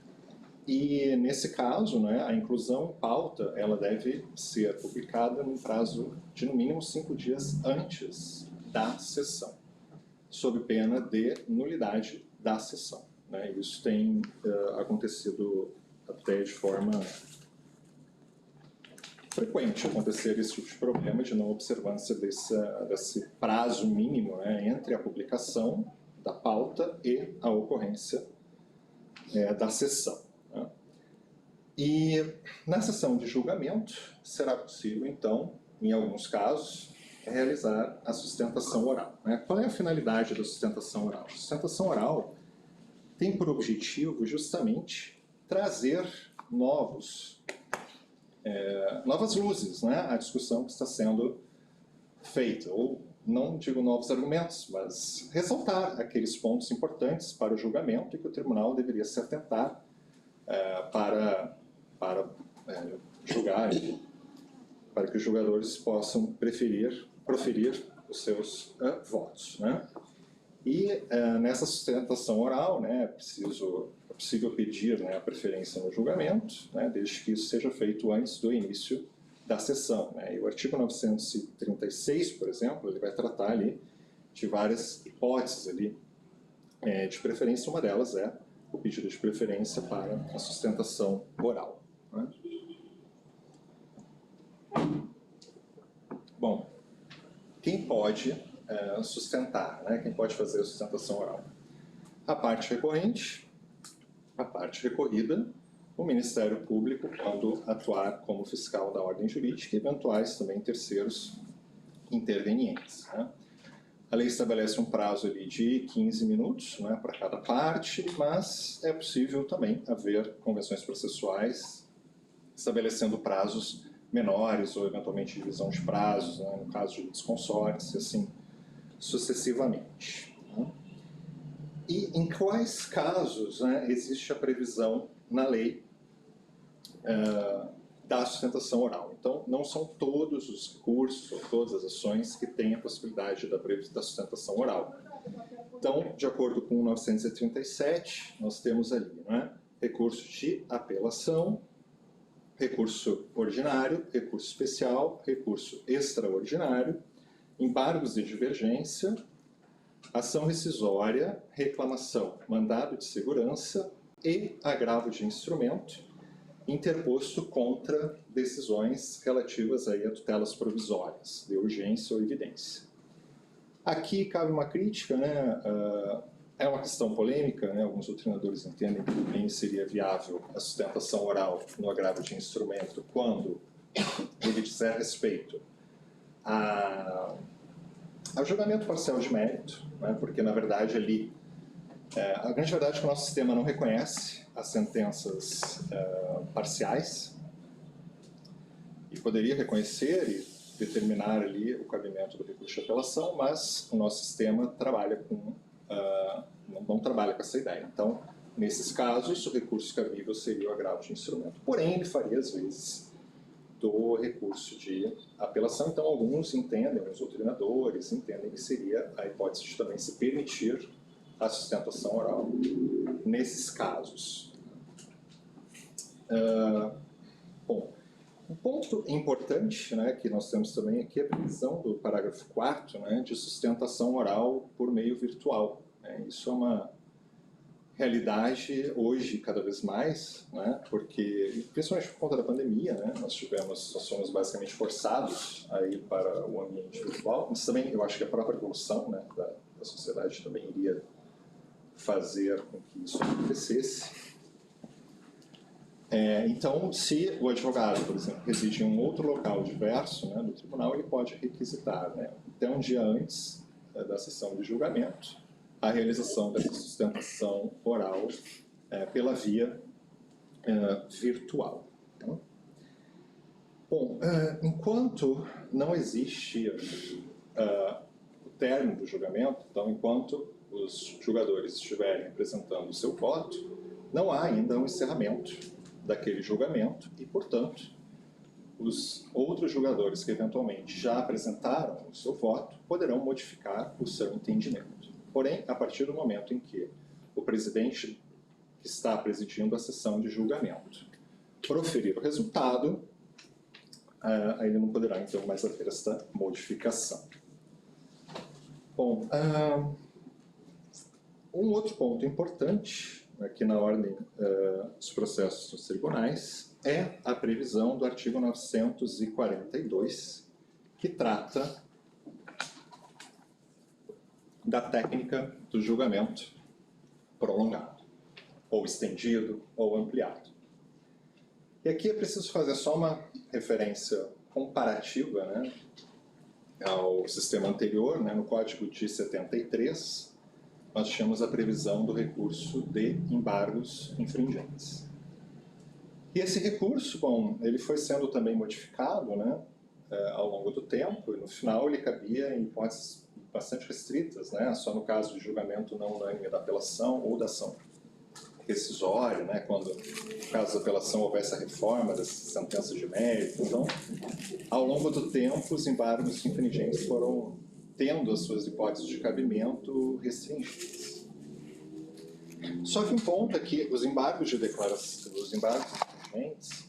E, nesse caso, né, a inclusão em pauta ela deve ser publicada num prazo de, no mínimo, 5 dias antes da sessão. sob pena de nulidade da sessão, né? Isso tem acontecido até de forma frequente acontecer esse tipo de problema de não observância desse prazo mínimo, né, entre a publicação da pauta e a ocorrência da sessão, né? E na sessão de julgamento será possível, então, em alguns casos, realizar a sustentação oral, né? Qual é a finalidade da sustentação oral? A sustentação oral tem por objetivo justamente trazer novas luzes, né, à discussão que está sendo feita, ou não digo novos argumentos, mas ressaltar aqueles pontos importantes para o julgamento e que o tribunal deveria se atentar para julgar, para que os julgadores possam proferir os seus votos, né? E nessa sustentação oral, né, é possível pedir, né, a preferência no julgamento, né, desde que isso seja feito antes do início da sessão, né? E o artigo 936, por exemplo, ele vai tratar ali de várias hipóteses ali, de preferência. Uma delas é o pedido de preferência para a sustentação oral, né? Bom, quem pode sustentar, né? Quem pode fazer a sustentação oral? A parte recorrente, a parte recorrida, o Ministério Público, quando atuar como fiscal da ordem jurídica, e eventuais também terceiros intervenientes, né? A lei estabelece um prazo ali de 15 minutos, né, para cada parte, mas é possível também haver convenções processuais estabelecendo prazos menores ou eventualmente divisão de prazos, né, no caso de litisconsórcia, assim sucessivamente, né? E em quais casos, né, existe a previsão na lei da sustentação oral? Então, não são todos os recursos ou todas as ações que têm a possibilidade da sustentação oral. Então, de acordo com o 937, nós temos ali, né, recurso de apelação, recurso ordinário, recurso especial, recurso extraordinário, embargos de divergência, ação rescisória, reclamação, mandado de segurança e agravo de instrumento interposto contra decisões relativas aí a tutelas provisórias, de urgência ou evidência. Aqui cabe uma crítica, né? É uma questão polêmica, né? Alguns doutrinadores entendem que nem seria viável a sustentação oral no agravo de instrumento quando ele dizer respeito ao julgamento parcial de mérito, né? Porque, na verdade, ali, a grande verdade é que o nosso sistema não reconhece as sentenças parciais e poderia reconhecer e determinar ali o cabimento do recurso de apelação, mas o nosso sistema trabalha com, não trabalha com essa ideia. Então, nesses casos, o recurso cabível seria o agravo de instrumento. Porém, ele faria, às vezes, do recurso de apelação. Então, alguns entendem, os doutrinadores entendem que seria a hipótese de também se permitir a sustentação oral nesses casos. Bom, um ponto importante, né, que nós temos também aqui é a previsão do parágrafo 4º, né, de sustentação oral por meio virtual, né? Isso é uma realidade hoje cada vez mais, né, porque, principalmente por conta da pandemia, né, nós fomos basicamente forçados a ir para o ambiente virtual, mas também eu acho que a própria evolução, né, da sociedade também iria fazer com que isso acontecesse. Então, se o advogado, por exemplo, reside em um outro local diverso, né, do tribunal, ele pode requisitar, né, até um dia antes da sessão de julgamento, a realização dessa sustentação oral pela via virtual. Então, bom, enquanto não existe o término do julgamento, então, enquanto os julgadores estiverem apresentando o seu voto, não há ainda um encerramento daquele julgamento e, portanto, os outros julgadores que eventualmente já apresentaram o seu voto poderão modificar o seu entendimento. Porém, a partir do momento em que o presidente que está presidindo a sessão de julgamento proferir o resultado, ele não poderá, então, mais haver esta modificação. Bom, Um outro ponto importante aqui na ordem dos processos dos tribunais é a previsão do artigo 942, que trata da técnica do julgamento prolongado, ou estendido, ou ampliado. E aqui é preciso fazer só uma referência comparativa, né, ao sistema anterior, né, no Código de 73, nós tínhamos a previsão do recurso de embargos infringentes. E esse recurso, bom, ele foi sendo também modificado, né, ao longo do tempo, e no final ele cabia em hipóteses bastante restritas, né, só no caso de julgamento não unânime da apelação ou da ação rescisória, né, quando, no caso da apelação, houvesse a reforma das sentenças de mérito. Então, ao longo do tempo, os embargos infringentes foram tendo as suas hipóteses de cabimento restringidas. Só que um ponto é que os embargos de declaração, os embargos infringentes,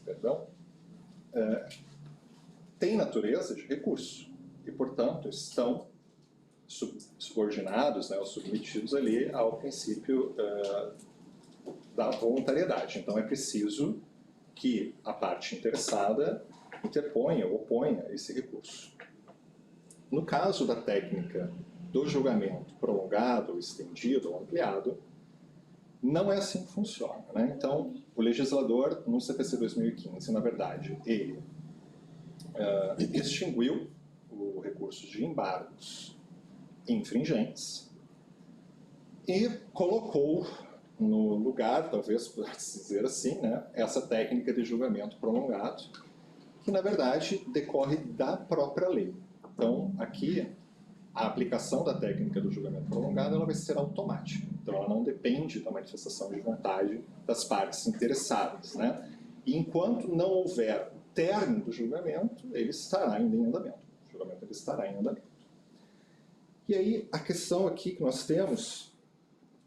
têm natureza de recurso e, portanto, estão subordinados, né, ou submetidos ali ao princípio da voluntariedade. Então, é preciso que a parte interessada interponha ou oponha esse recurso. No caso da técnica do julgamento prolongado, estendido ou ampliado, não é assim que funciona, né? Então, o legislador, no CPC 2015, na verdade, ele extinguiu o recurso de embargos infringentes e colocou no lugar, talvez pudesse dizer assim, né, essa técnica de julgamento prolongado, que na verdade decorre da própria lei. Então, aqui, a aplicação da técnica do julgamento prolongado ela vai ser automática. Então, ela não depende da manifestação de vontade das partes interessadas, né? E enquanto não houver término do julgamento, ele estará ainda em andamento. O julgamento ele estará em andamento. E aí, a questão aqui que nós temos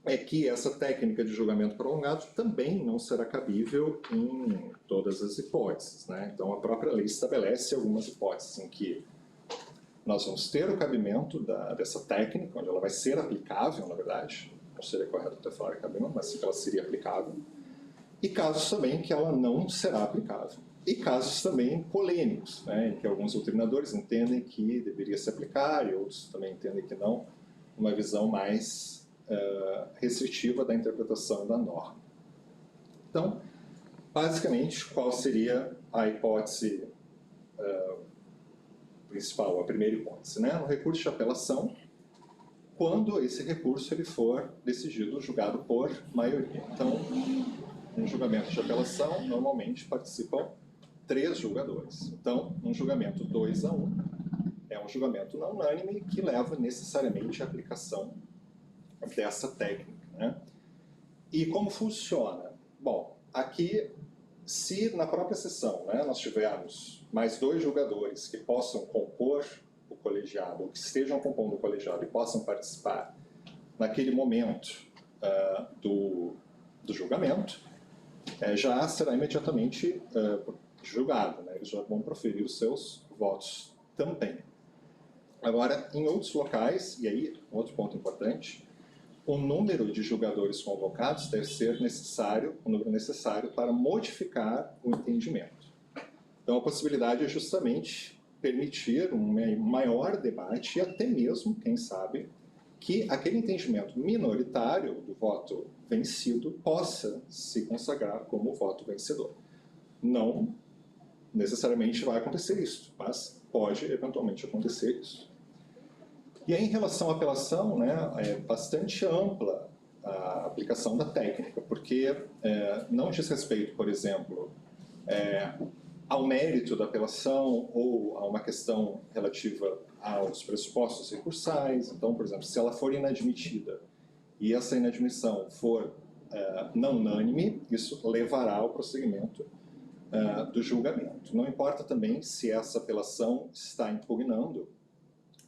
é que essa técnica de julgamento prolongado também não será cabível em todas as hipóteses, né? Então, a própria lei estabelece algumas hipóteses em que nós vamos ter o cabimento dessa técnica, onde ela vai ser aplicável, na verdade, não seria correto até falar cabimento, mas que ela seria aplicável, e casos também que ela não será aplicável. E casos também polêmicos, né, em que alguns doutrinadores entendem que deveria se aplicar e outros também entendem que não, uma visão mais restritiva da interpretação da norma. Então, basicamente, qual seria a hipótese principal, a primeira hipótese, né? No recurso de apelação, quando esse recurso ele for decidido, julgado por maioria. Então, em julgamento de apelação, normalmente participam 3 julgadores. Então, um julgamento 2-1 é um julgamento não unânime que leva necessariamente à aplicação dessa técnica, né? E como funciona? Bom, aqui, se na própria sessão, né, nós tivermos mais 2 julgadores que possam compor o colegiado, ou que estejam compondo o colegiado e possam participar naquele momento do julgamento, já será imediatamente julgado, né? Eles já vão proferir os seus votos também. Agora, em outros locais, e aí, outro ponto importante, o número de julgadores convocados deve ser o número necessário para modificar o entendimento. Então, a possibilidade é justamente permitir um maior debate e até mesmo, quem sabe, que aquele entendimento minoritário do voto vencido possa se consagrar como voto vencedor. Não necessariamente vai acontecer isso, mas pode eventualmente acontecer isso. E aí, em relação à apelação, né, é bastante ampla a aplicação da técnica, porque não diz respeito, por exemplo, ao mérito da apelação ou a uma questão relativa aos pressupostos recursais. Então, por exemplo, se ela for inadmitida e essa inadmissão for não unânime, isso levará ao prosseguimento do julgamento. Não importa também se essa apelação está impugnando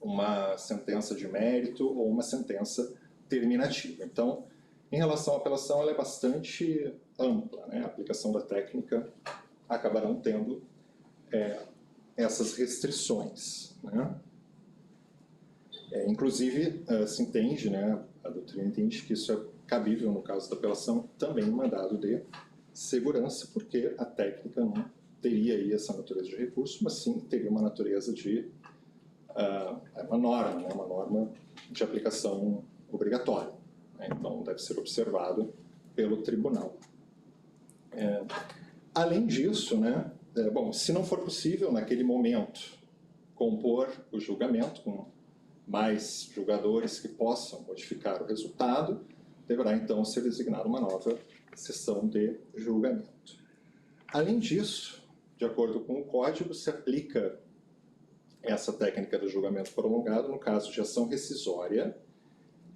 uma sentença de mérito ou uma sentença terminativa. Então, em relação à apelação, ela é bastante ampla, né? A aplicação da técnica acabarão tendo essas restrições, né? Inclusive, se entende, né, a doutrina entende que isso é cabível no caso da apelação, também um mandado de segurança, porque a técnica não teria aí essa natureza de recurso, mas sim teria uma natureza de uma norma, né, uma norma de aplicação obrigatória. Né, então, deve ser observado pelo tribunal. Além disso, né, bom, se não for possível, naquele momento, compor o julgamento com mais julgadores que possam modificar o resultado, deverá então ser designada uma nova sessão de julgamento. Além disso, de acordo com o Código, se aplica essa técnica do julgamento prolongado no caso de ação rescisória,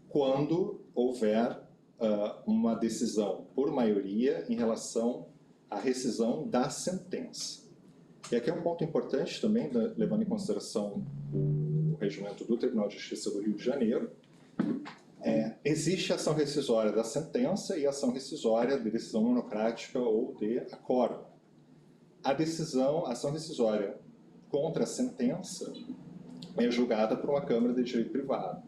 quando houver uma decisão por maioria em relação à rescisão da sentença. E aqui é um ponto importante também, levando em consideração o regimento do Tribunal de Justiça do Rio de Janeiro. Existe a ação rescisória da sentença e a ação rescisória de decisão monocrática ou de acórdão. A ação rescisória contra a sentença é julgada por uma Câmara de Direito Privado.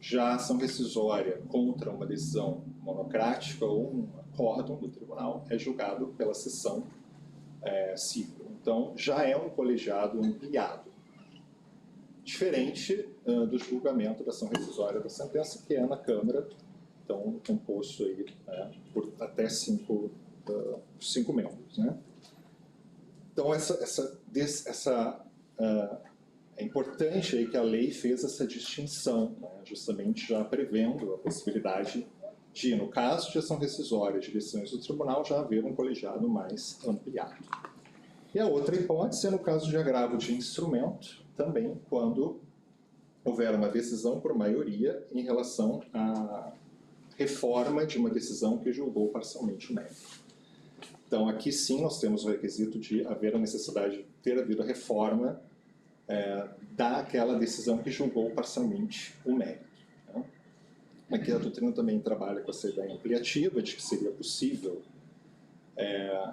Já a ação rescisória contra uma decisão monocrática ou um acórdão do tribunal é julgado pela seção civil. Então, já é um colegiado ampliado. Diferente do julgamento da ação rescisória da sentença, que é na Câmara, então composto aí, por até 5 membros. Né? Então, é importante aí que a lei fez essa distinção, né? Justamente já prevendo a possibilidade de, no caso de ação rescisória de decisões do tribunal, já haver um colegiado mais ampliado. E a outra hipótese é no caso de agravo de instrumento, também quando houver uma decisão por maioria em relação à reforma de uma decisão que julgou parcialmente o mérito. Então, aqui sim nós temos o requisito de haver a necessidade de ter havido a reforma daquela decisão que julgou parcialmente o mérito. Né? Aqui a doutrina também trabalha com essa ideia ampliativa de que seria possível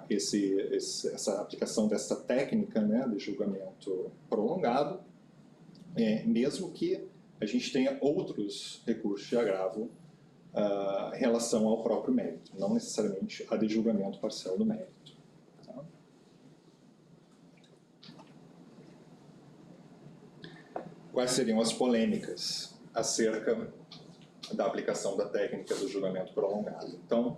essa aplicação dessa técnica, né, de julgamento prolongado, mesmo que a gente tenha outros recursos de agravo em relação ao próprio mérito, não necessariamente a de julgamento parcial do mérito. Tá? Quais seriam as polêmicas acerca da aplicação da técnica do julgamento prolongado? Então,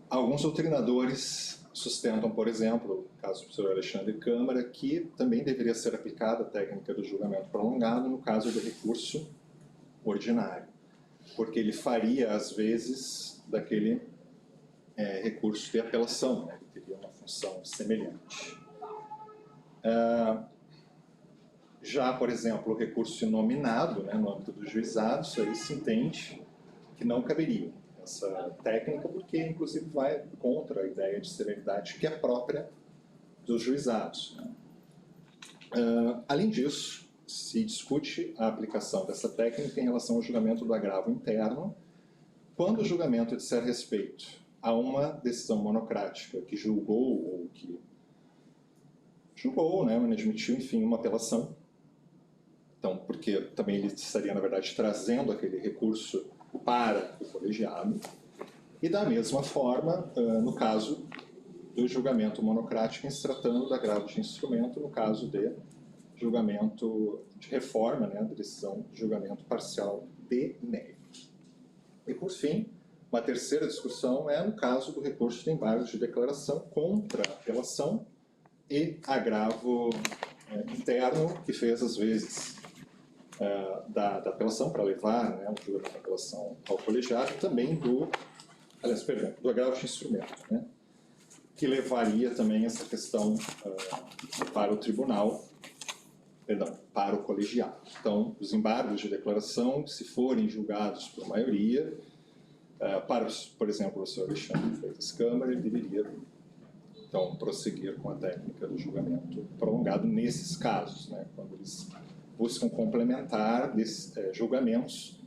alguns doutrinadores sustentam, por exemplo, no caso do professor Alexandre Câmara, que também deveria ser aplicada a técnica do julgamento prolongado no caso de recurso ordinário, porque ele faria, às vezes, daquele recurso de apelação, né? Ele teria uma função semelhante. Já, por exemplo, o recurso inominado, né, no âmbito dos juizados, aí se entende que não caberia essa técnica, porque inclusive vai contra a ideia de severidade que é própria dos juizados. Né? Além disso, se discute a aplicação dessa técnica em relação ao julgamento do agravo interno, quando o julgamento disser respeito a uma decisão monocrática que julgou ou que julgou, né, mas admitiu, enfim, uma apelação. Então, porque também ele estaria, na verdade, trazendo aquele recurso para o colegiado. E da mesma forma, no caso do julgamento monocrático, em se tratando do agravo de instrumento, no caso de julgamento de reforma, né, da decisão de julgamento parcial de mérito. E, por fim, uma terceira discussão é no caso do recurso de embargo de declaração contra a apelação e agravo interno, que fez, às vezes, da apelação para levar, né, o julgamento da apelação ao colegiado, e também do agravo de instrumento, né, que levaria também essa questão para o tribunal, para o colegiado. Então, os embargos de declaração, se forem julgados por maioria, para, por exemplo, o senhor Alexandre Freitas Câmara, ele deveria, então, prosseguir com a técnica do julgamento prolongado nesses casos, né, quando eles buscam complementar julgamentos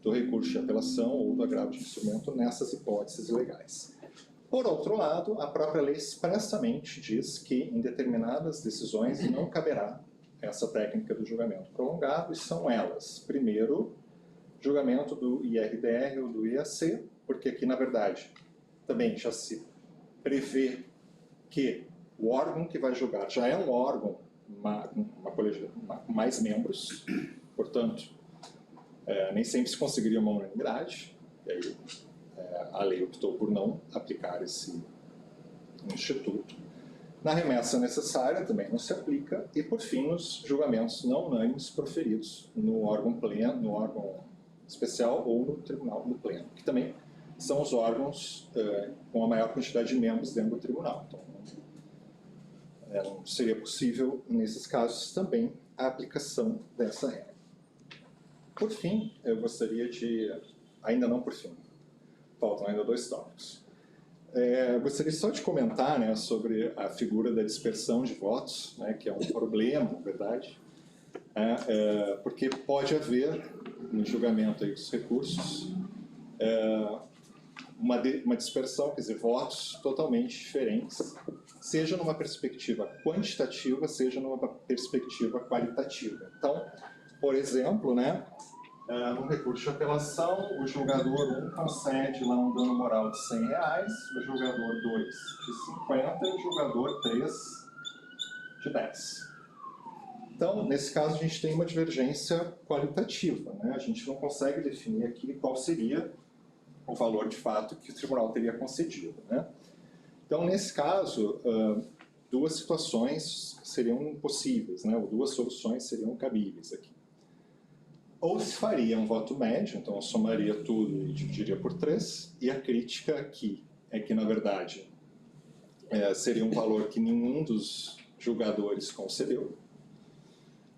do recurso de apelação ou do agravo de instrumento nessas hipóteses legais. Por outro lado, a própria lei expressamente diz que em determinadas decisões não caberá essa técnica do julgamento prolongado, e são elas, primeiro, julgamento do IRDR ou do IAC, porque aqui, na verdade, também já se prevê que o órgão que vai julgar já é um órgão, uma colegiatura com mais membros, portanto, nem sempre se conseguiria uma unanimidade, e aí a lei optou por não aplicar esse instituto. Na remessa necessária também não se aplica, e por fim, os julgamentos não unânimes proferidos no órgão pleno, no órgão especial ou no tribunal do pleno, que também são os órgãos com a maior quantidade de membros dentro do tribunal. Então, não seria possível, nesses casos, também a aplicação dessa regra. Por fim, eu gostaria de... Ainda não por fim, faltam ainda 2 tópicos. Gostaria só de comentar, né, sobre a figura da dispersão de votos, né, que é um problema, na verdade, porque pode haver, no julgamento aí dos recursos, uma dispersão, quer dizer, votos totalmente diferentes, seja numa perspectiva quantitativa, seja numa perspectiva qualitativa. Então, por exemplo, né, no recurso de apelação, o julgador 1 concede lá um dano moral de R$100, o julgador 2 de 50 e o julgador 3 de 10. Então, nesse caso, a gente tem uma divergência qualitativa, né? A gente não consegue definir aqui qual seria o valor de fato que o tribunal teria concedido, né? Então, nesse caso, 2 situações seriam possíveis, né? Ou 2 soluções seriam cabíveis aqui. Ou se faria um voto médio, então eu somaria tudo e dividiria por 3, e a crítica aqui é que, na verdade, seria um valor que nenhum dos julgadores concedeu.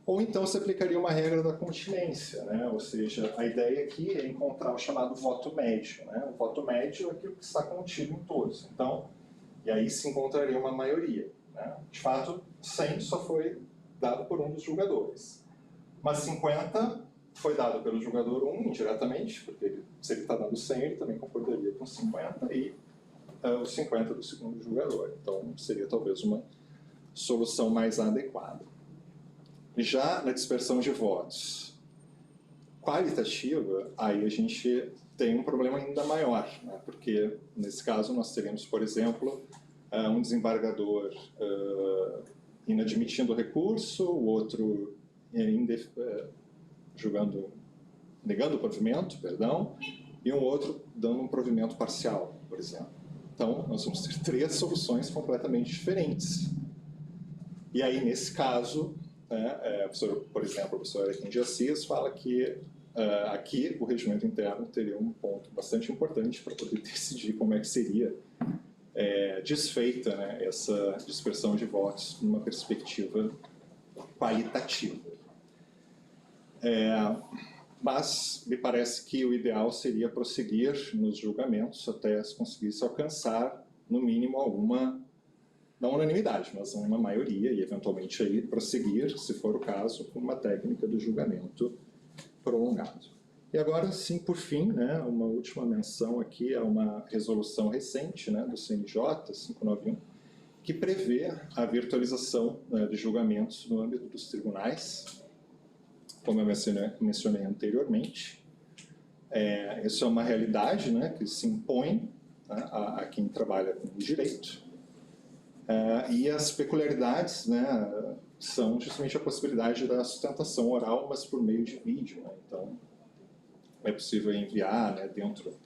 Ou então se aplicaria uma regra da continência, né? Ou seja, a ideia aqui é encontrar o chamado voto médio, né? O voto médio é aquilo que está contido em todos. Então, e aí se encontraria uma maioria, né? De fato, 100 só foi dado por um dos julgadores. Mas 50 foi dado pelo julgador 1 indiretamente, porque se ele está dando 100, ele também concordaria com 50, e os 50 do segundo julgador. Então, seria talvez uma solução mais adequada. Já na dispersão de votos qualitativa, aí a gente tem um problema ainda maior, né? Porque nesse caso nós teríamos, por exemplo, um desembargador inadmitindo o recurso, o outro negando o provimento, perdão, e um outro dando um provimento parcial, por exemplo. Então, nós vamos ter 3 soluções completamente diferentes. E aí, nesse caso, por exemplo, o professor Araquém de Assis fala que aqui o regimento interno teria um ponto bastante importante para poder decidir como é que seria desfeita, né, essa dispersão de votos numa perspectiva qualitativa. Mas me parece que o ideal seria prosseguir nos julgamentos até se conseguisse alcançar, no mínimo, não unanimidade, mas uma maioria, e eventualmente aí prosseguir, se for o caso, com uma técnica do julgamento prolongado. E agora, sim, por fim, né, uma última menção aqui a uma resolução recente, né, do CNJ 591, que prevê a virtualização, né, de julgamentos no âmbito dos tribunais, como eu mencionei anteriormente. Isso é uma realidade, né, que se impõe, né, a quem trabalha com direito. E as peculiaridades, né, são justamente a possibilidade da sustentação oral, mas por meio de vídeo, né? Então, é possível enviar, né, dentro do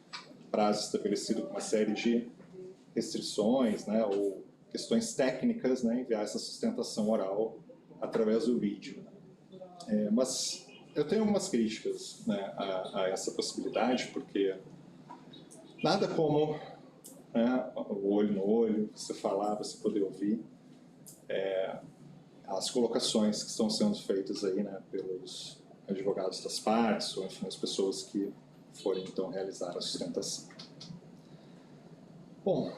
prazo estabelecido com uma série de restrições, né, ou questões técnicas, né, enviar essa sustentação oral através do vídeo. Mas eu tenho algumas críticas, né, a essa possibilidade, porque nada como, né, o olho no olho, você falar, você poder ouvir as colocações que estão sendo feitas aí, né, pelos advogados das partes, ou enfim, as pessoas que forem então realizar a sustentação. Bom,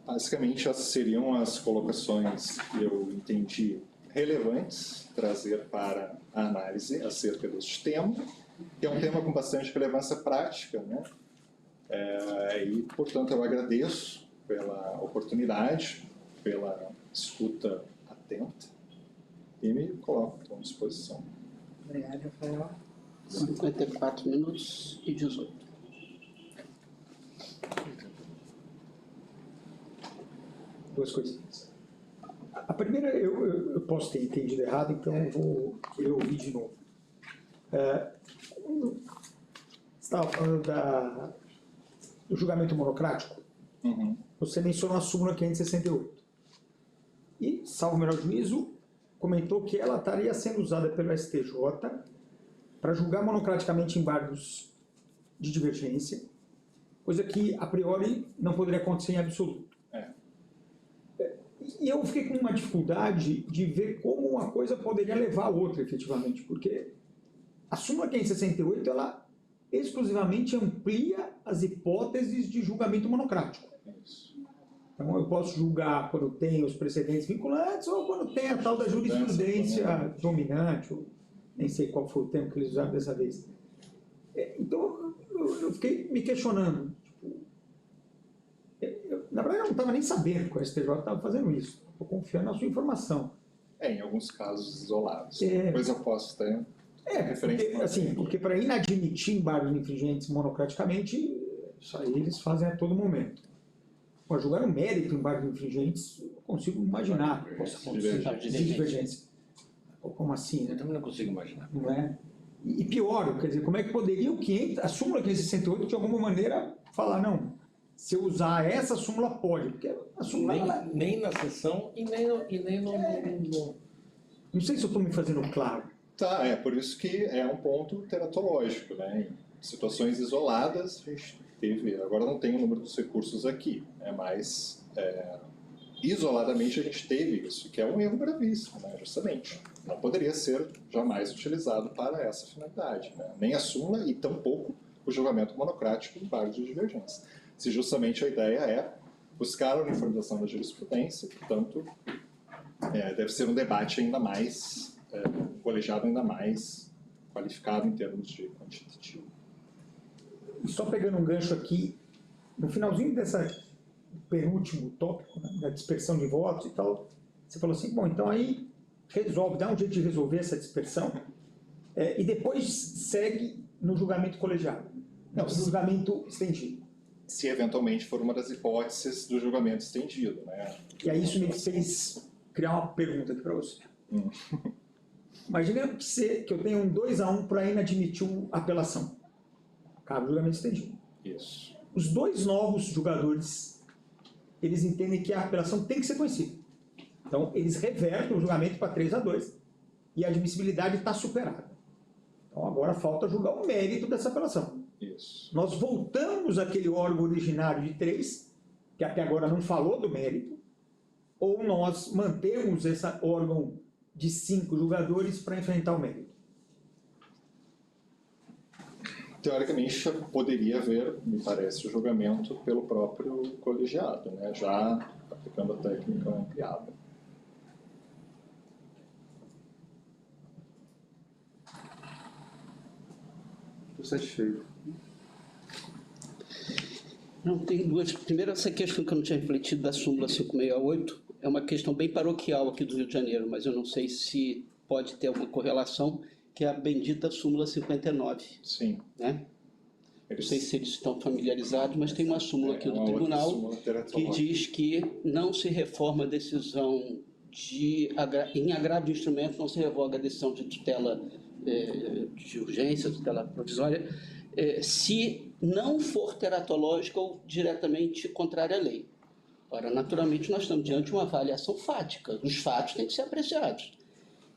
basicamente essas seriam as colocações que eu entendi relevantes trazer para a análise acerca deste tema, que é um tema com bastante relevância prática, né? E, portanto, eu agradeço pela oportunidade, pela escuta atenta, e me coloco então, à disposição. Obrigado, Rafael. 54 minutos e 18. Duas coisinhas. A primeira, eu posso ter entendido errado, então eu vou querer ouvir de novo. Você estava falando do julgamento monocrático. Uhum. Você mencionou a súmula 568. E, salvo o melhor juízo, comentou que ela estaria sendo usada pelo STJ para julgar monocraticamente embargos de divergência, coisa que, a priori, não poderia acontecer em absoluto. E eu fiquei com uma dificuldade de ver como uma coisa poderia levar a outra, efetivamente, porque a súmula 568, ela exclusivamente amplia as hipóteses de julgamento monocrático. Então, eu posso julgar quando tem os precedentes vinculantes ou quando tem a tal da jurisprudência dominante, ou nem sei qual foi o termo que eles usaram dessa vez. Então, eu fiquei me questionando. Na verdade, eu não estava nem sabendo que o STJ estava fazendo isso. Estou confiando na sua informação. Em alguns casos isolados. Depois eu posso ter referência. Porque para inadmitir embargos infringentes monocraticamente, isso aí eles fazem a todo momento. Para julgar o mérito em embargos infringentes, eu consigo imaginar que possa acontecer divergência. Como assim, né? Eu também não consigo imaginar. Não é? E pior, quer dizer, como é que poderia a súmula 568 de alguma maneira falar, não, se eu usar essa súmula pode, porque a súmula... Nem na sessão e nem no... Não sei se eu estou me fazendo claro. Tá, por isso que é um ponto teratológico, né? Em situações isoladas, a gente teve, agora não tem o número dos recursos aqui, mas isoladamente a gente teve isso, que é um erro gravíssimo, né? Justamente. Não poderia ser jamais utilizado para essa finalidade, né? Nem a súmula e tampouco o julgamento monocrático em embargos de divergência. Se justamente a ideia é buscar a uniformização da jurisprudência, portanto, deve ser um debate ainda mais, um colegiado ainda mais qualificado em termos de quantitativo. E só pegando um gancho aqui, no finalzinho dessa penúltimo tópico, né, da dispersão de votos e tal, você falou assim, bom, então aí resolve, dá um jeito de resolver essa dispersão e depois segue no julgamento colegiado. Não, no julgamento estendido. Se eventualmente for uma das hipóteses do julgamento estendido, né? E aí isso me fez criar uma pergunta aqui para você. Imagina que eu tenho um 2-1 para inadmitir a apelação. Cabe o julgamento estendido. Isso. Os dois novos julgadores, eles entendem que a apelação tem que ser conhecida. Então, eles revertem o julgamento para 3-2 e a admissibilidade está superada. Então, agora falta julgar o mérito dessa apelação. Isso. Nós voltamos àquele órgão originário de 3, que até agora não falou do mérito, ou nós mantemos esse órgão de 5 julgadores para enfrentar o mérito? Teoricamente, poderia haver, me parece, o julgamento pelo próprio colegiado, né? Já aplicando a técnica ampliada. Estou satisfeito. Não, tem duas. Primeiro, essa questão que eu não tinha refletido da súmula 568 é uma questão bem paroquial aqui do Rio de Janeiro, mas eu não sei se pode ter alguma correlação, que é a bendita súmula 59. Sim. Né? Não sei se eles estão familiarizados, mas tem uma súmula aqui do tribunal que diz que não se reforma a decisão em agravo de instrumento, não se revoga a decisão de tutela de urgência, tutela provisória, se não for teratológica ou diretamente contrária à lei. Ora, naturalmente, nós estamos diante de uma avaliação fática. Os fatos têm que ser apreciados.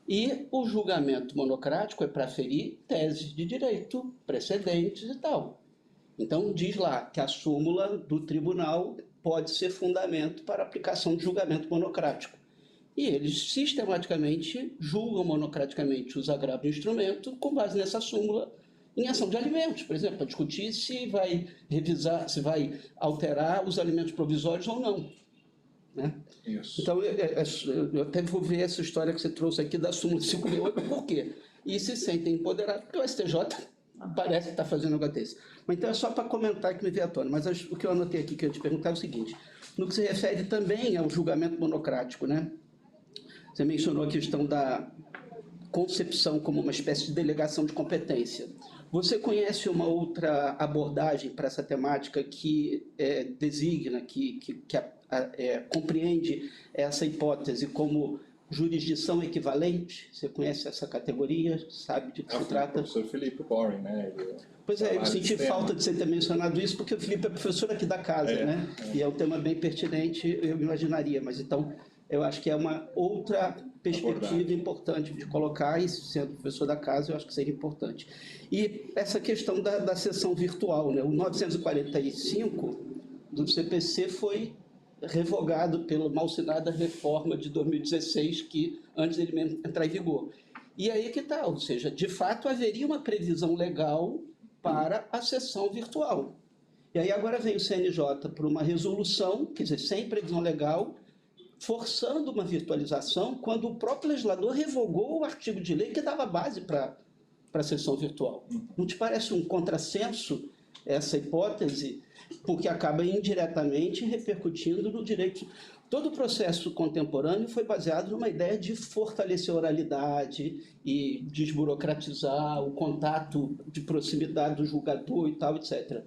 E o julgamento monocrático é para ferir teses de direito, precedentes e tal. Então, diz lá que a súmula do tribunal pode ser fundamento para a aplicação de julgamento monocrático. E eles sistematicamente julgam monocraticamente os agravos do instrumento com base nessa súmula em ação de alimentos, por exemplo, para discutir se vai revisar, se vai alterar os alimentos provisórios ou não. Né? Isso. Então, eu até vou ver essa história que você trouxe aqui da súmula 568, por quê? E se sentem empoderados, porque o STJ parece que está fazendo um negócio desse. Mas então é só para comentar que me veio à tona. Mas o que eu anotei aqui que eu ia te perguntar é o seguinte, no que se refere também ao julgamento monocrático, né? Você mencionou a questão da concepção como uma espécie de delegação de competência. Você conhece uma outra abordagem para essa temática que designa, que compreende essa hipótese como jurisdição equivalente? Você conhece essa categoria? Sabe de que se O trata? professor Felipe Boring, né? Pois é, eu senti falta de você ter mencionado isso, porque o Felipe é professor aqui da casa, né? E é um tema bem pertinente, eu imaginaria, mas então eu acho que é uma outra perspectiva importante de colocar, e sendo professor da casa, eu acho que seria importante. E essa questão da sessão virtual, né? O 945 do CPC foi revogado pela mal-assinada reforma de 2016, que antes dele mesmo entrar em vigor. E aí que está, ou seja, de fato haveria uma previsão legal para a sessão virtual. E aí agora vem o CNJ por uma resolução, quer dizer, sem previsão legal, forçando uma virtualização, quando o próprio legislador revogou o artigo de lei que dava base para a sessão virtual. Não te parece um contrassenso essa hipótese? Porque acaba indiretamente repercutindo no direito. Todo o processo contemporâneo foi baseado numa ideia de fortalecer a oralidade e desburocratizar o contato de proximidade do julgador e tal, etc.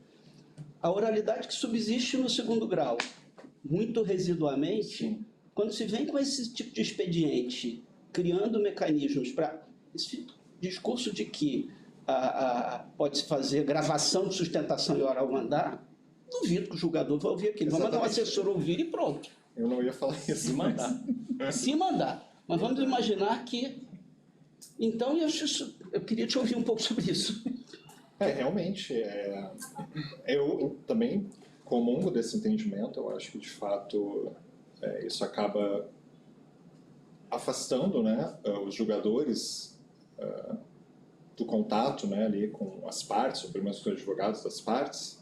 A oralidade que subsiste no segundo grau, muito residualmente, quando se vem com esse tipo de expediente, criando mecanismos para esse discurso de que pode-se fazer gravação de sustentação e oral mandar, duvido que o julgador vai ouvir aquilo. Vamos mandar um assessor ouvir e pronto. Eu não ia falar isso. Se mandar. Se mandar. Mas vamos imaginar que... Então, eu queria te ouvir um pouco sobre isso. Realmente, eu também comungo desse entendimento. Eu acho que, de fato, isso acaba afastando, né, os julgadores do contato, né, ali com as partes, ou pelo menos com os advogados das partes.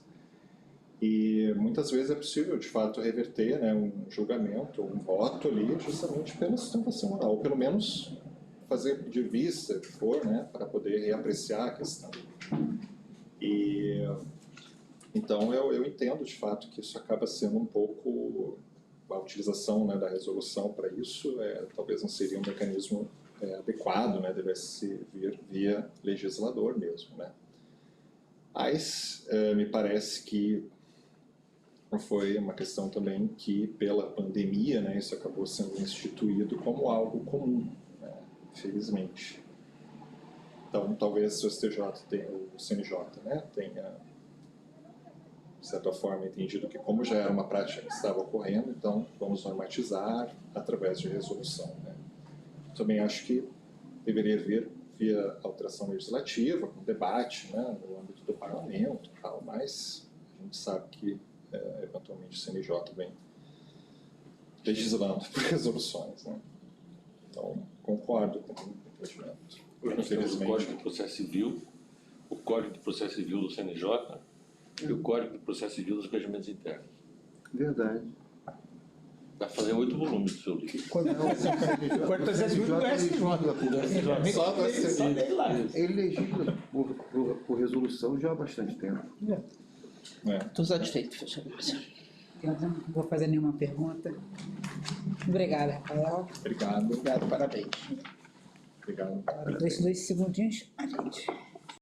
E muitas vezes é possível, de fato, reverter, né, um julgamento, um voto ali, justamente pela sustentação oral, ou pelo menos fazer de vista, que for, né, para poder reapreciar a questão. E então eu entendo, de fato, que isso acaba sendo um pouco a utilização, né, da resolução para isso, talvez não seria um mecanismo adequado, né, devesse vir via legislador mesmo, né. Mas me parece que foi uma questão também que, pela pandemia, né, isso acabou sendo instituído como algo comum, né, infelizmente. Então, talvez o CNJ, né, tenha, de certa forma, entendido que, como já era uma prática que estava ocorrendo, então vamos normatizar através de resolução, né. Também acho que deveria vir via alteração legislativa, com debate, né, no âmbito do parlamento e tal, mas a gente sabe que eventualmente o CNJ vem legislando por resoluções, né? Então, concordo com o entendimento. Nós temos o Código de Processo Civil, o Código de Processo Civil do CNJ e o Código de Processo Civil dos Regimentos Internos. Verdade. Vai fazer 8 volumes do seu livro. O Código de Processo Civil do STJ. Só do STJ. Ele legisla por resolução já há bastante tempo. Estou satisfeito, professor. Eu não vou fazer nenhuma pergunta. Obrigada, Rafael. Obrigado. Obrigado, parabéns. Obrigado. Dois segundinhos. A gente.